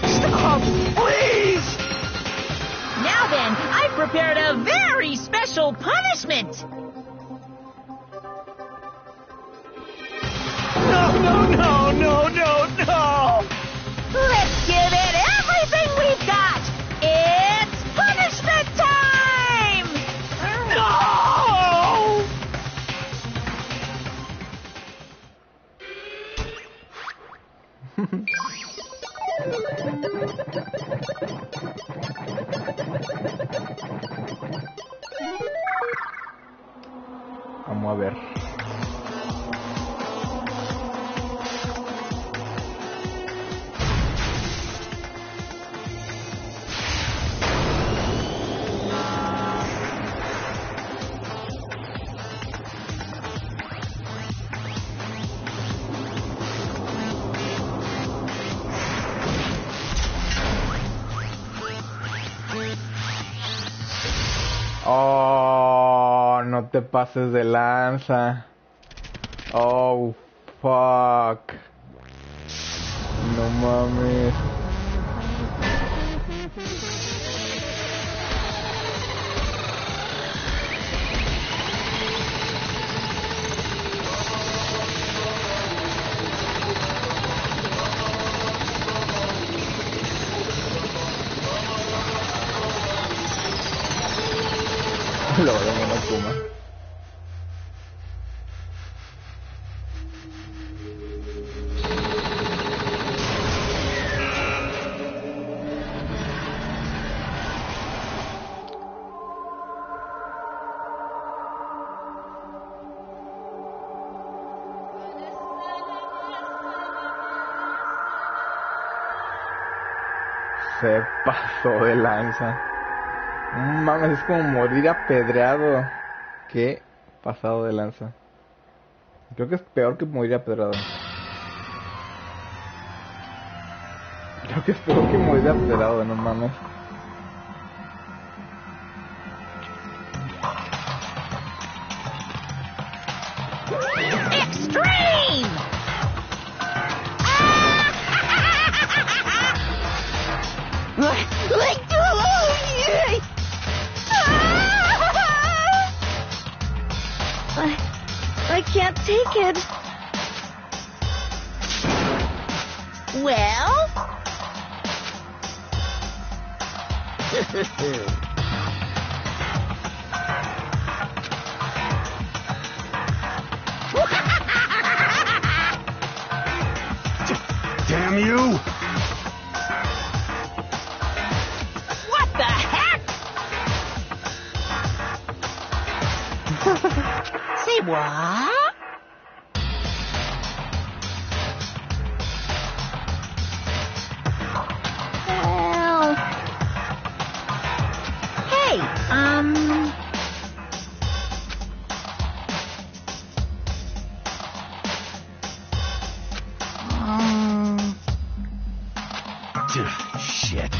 Stop! Please! Now then, I've prepared a very special punishment. No! Let's give it everything we've got. It's punishment time! No! Vamos a ver. Oh, no te pases de lanza. Oh, fuck. No mames. Lo de Monokuma. Se pasó de lanza. Mames, es como morir apedreado. Qué pasado de lanza. Creo que es peor que morir apedreado. Creo que es peor que morir apedreado, no mames. Extreme! I can't take it. Well? Damn you! What the heck? What? Well... Hey, Shit.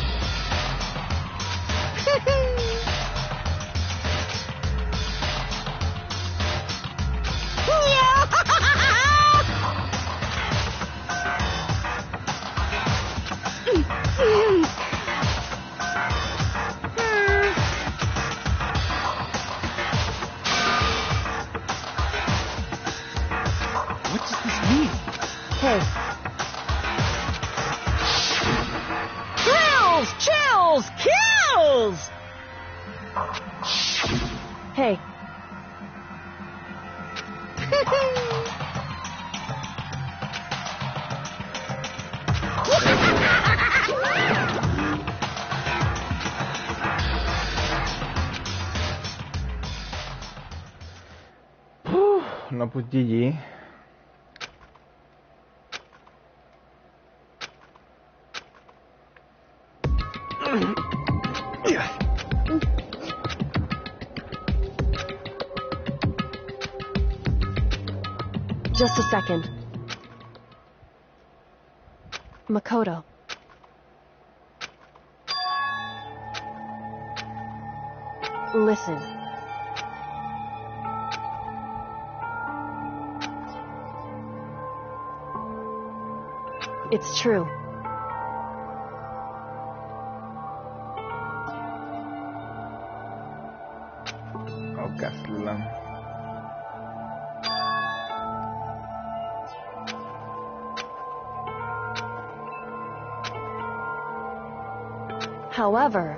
What does this mean? Hey, Chills! Kills! hey. No, pues GG. Just a second. Makoto. Listen. It's true. Oh, Caslan. However,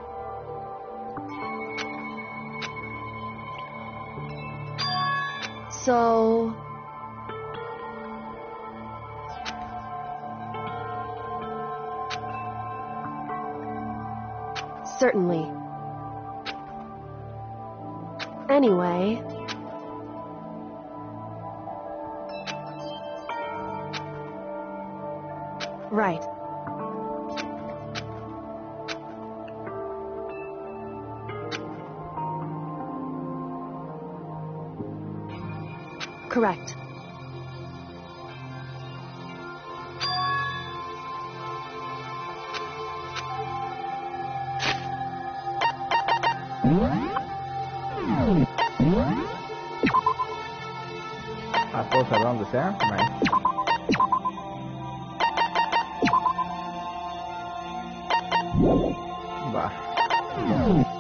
so certainly. Anyway, right. Correct. Ah, puedo cerrar donde sea. Nice. Va.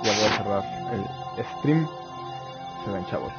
Ya voy a cerrar el stream. Se ven, chavos.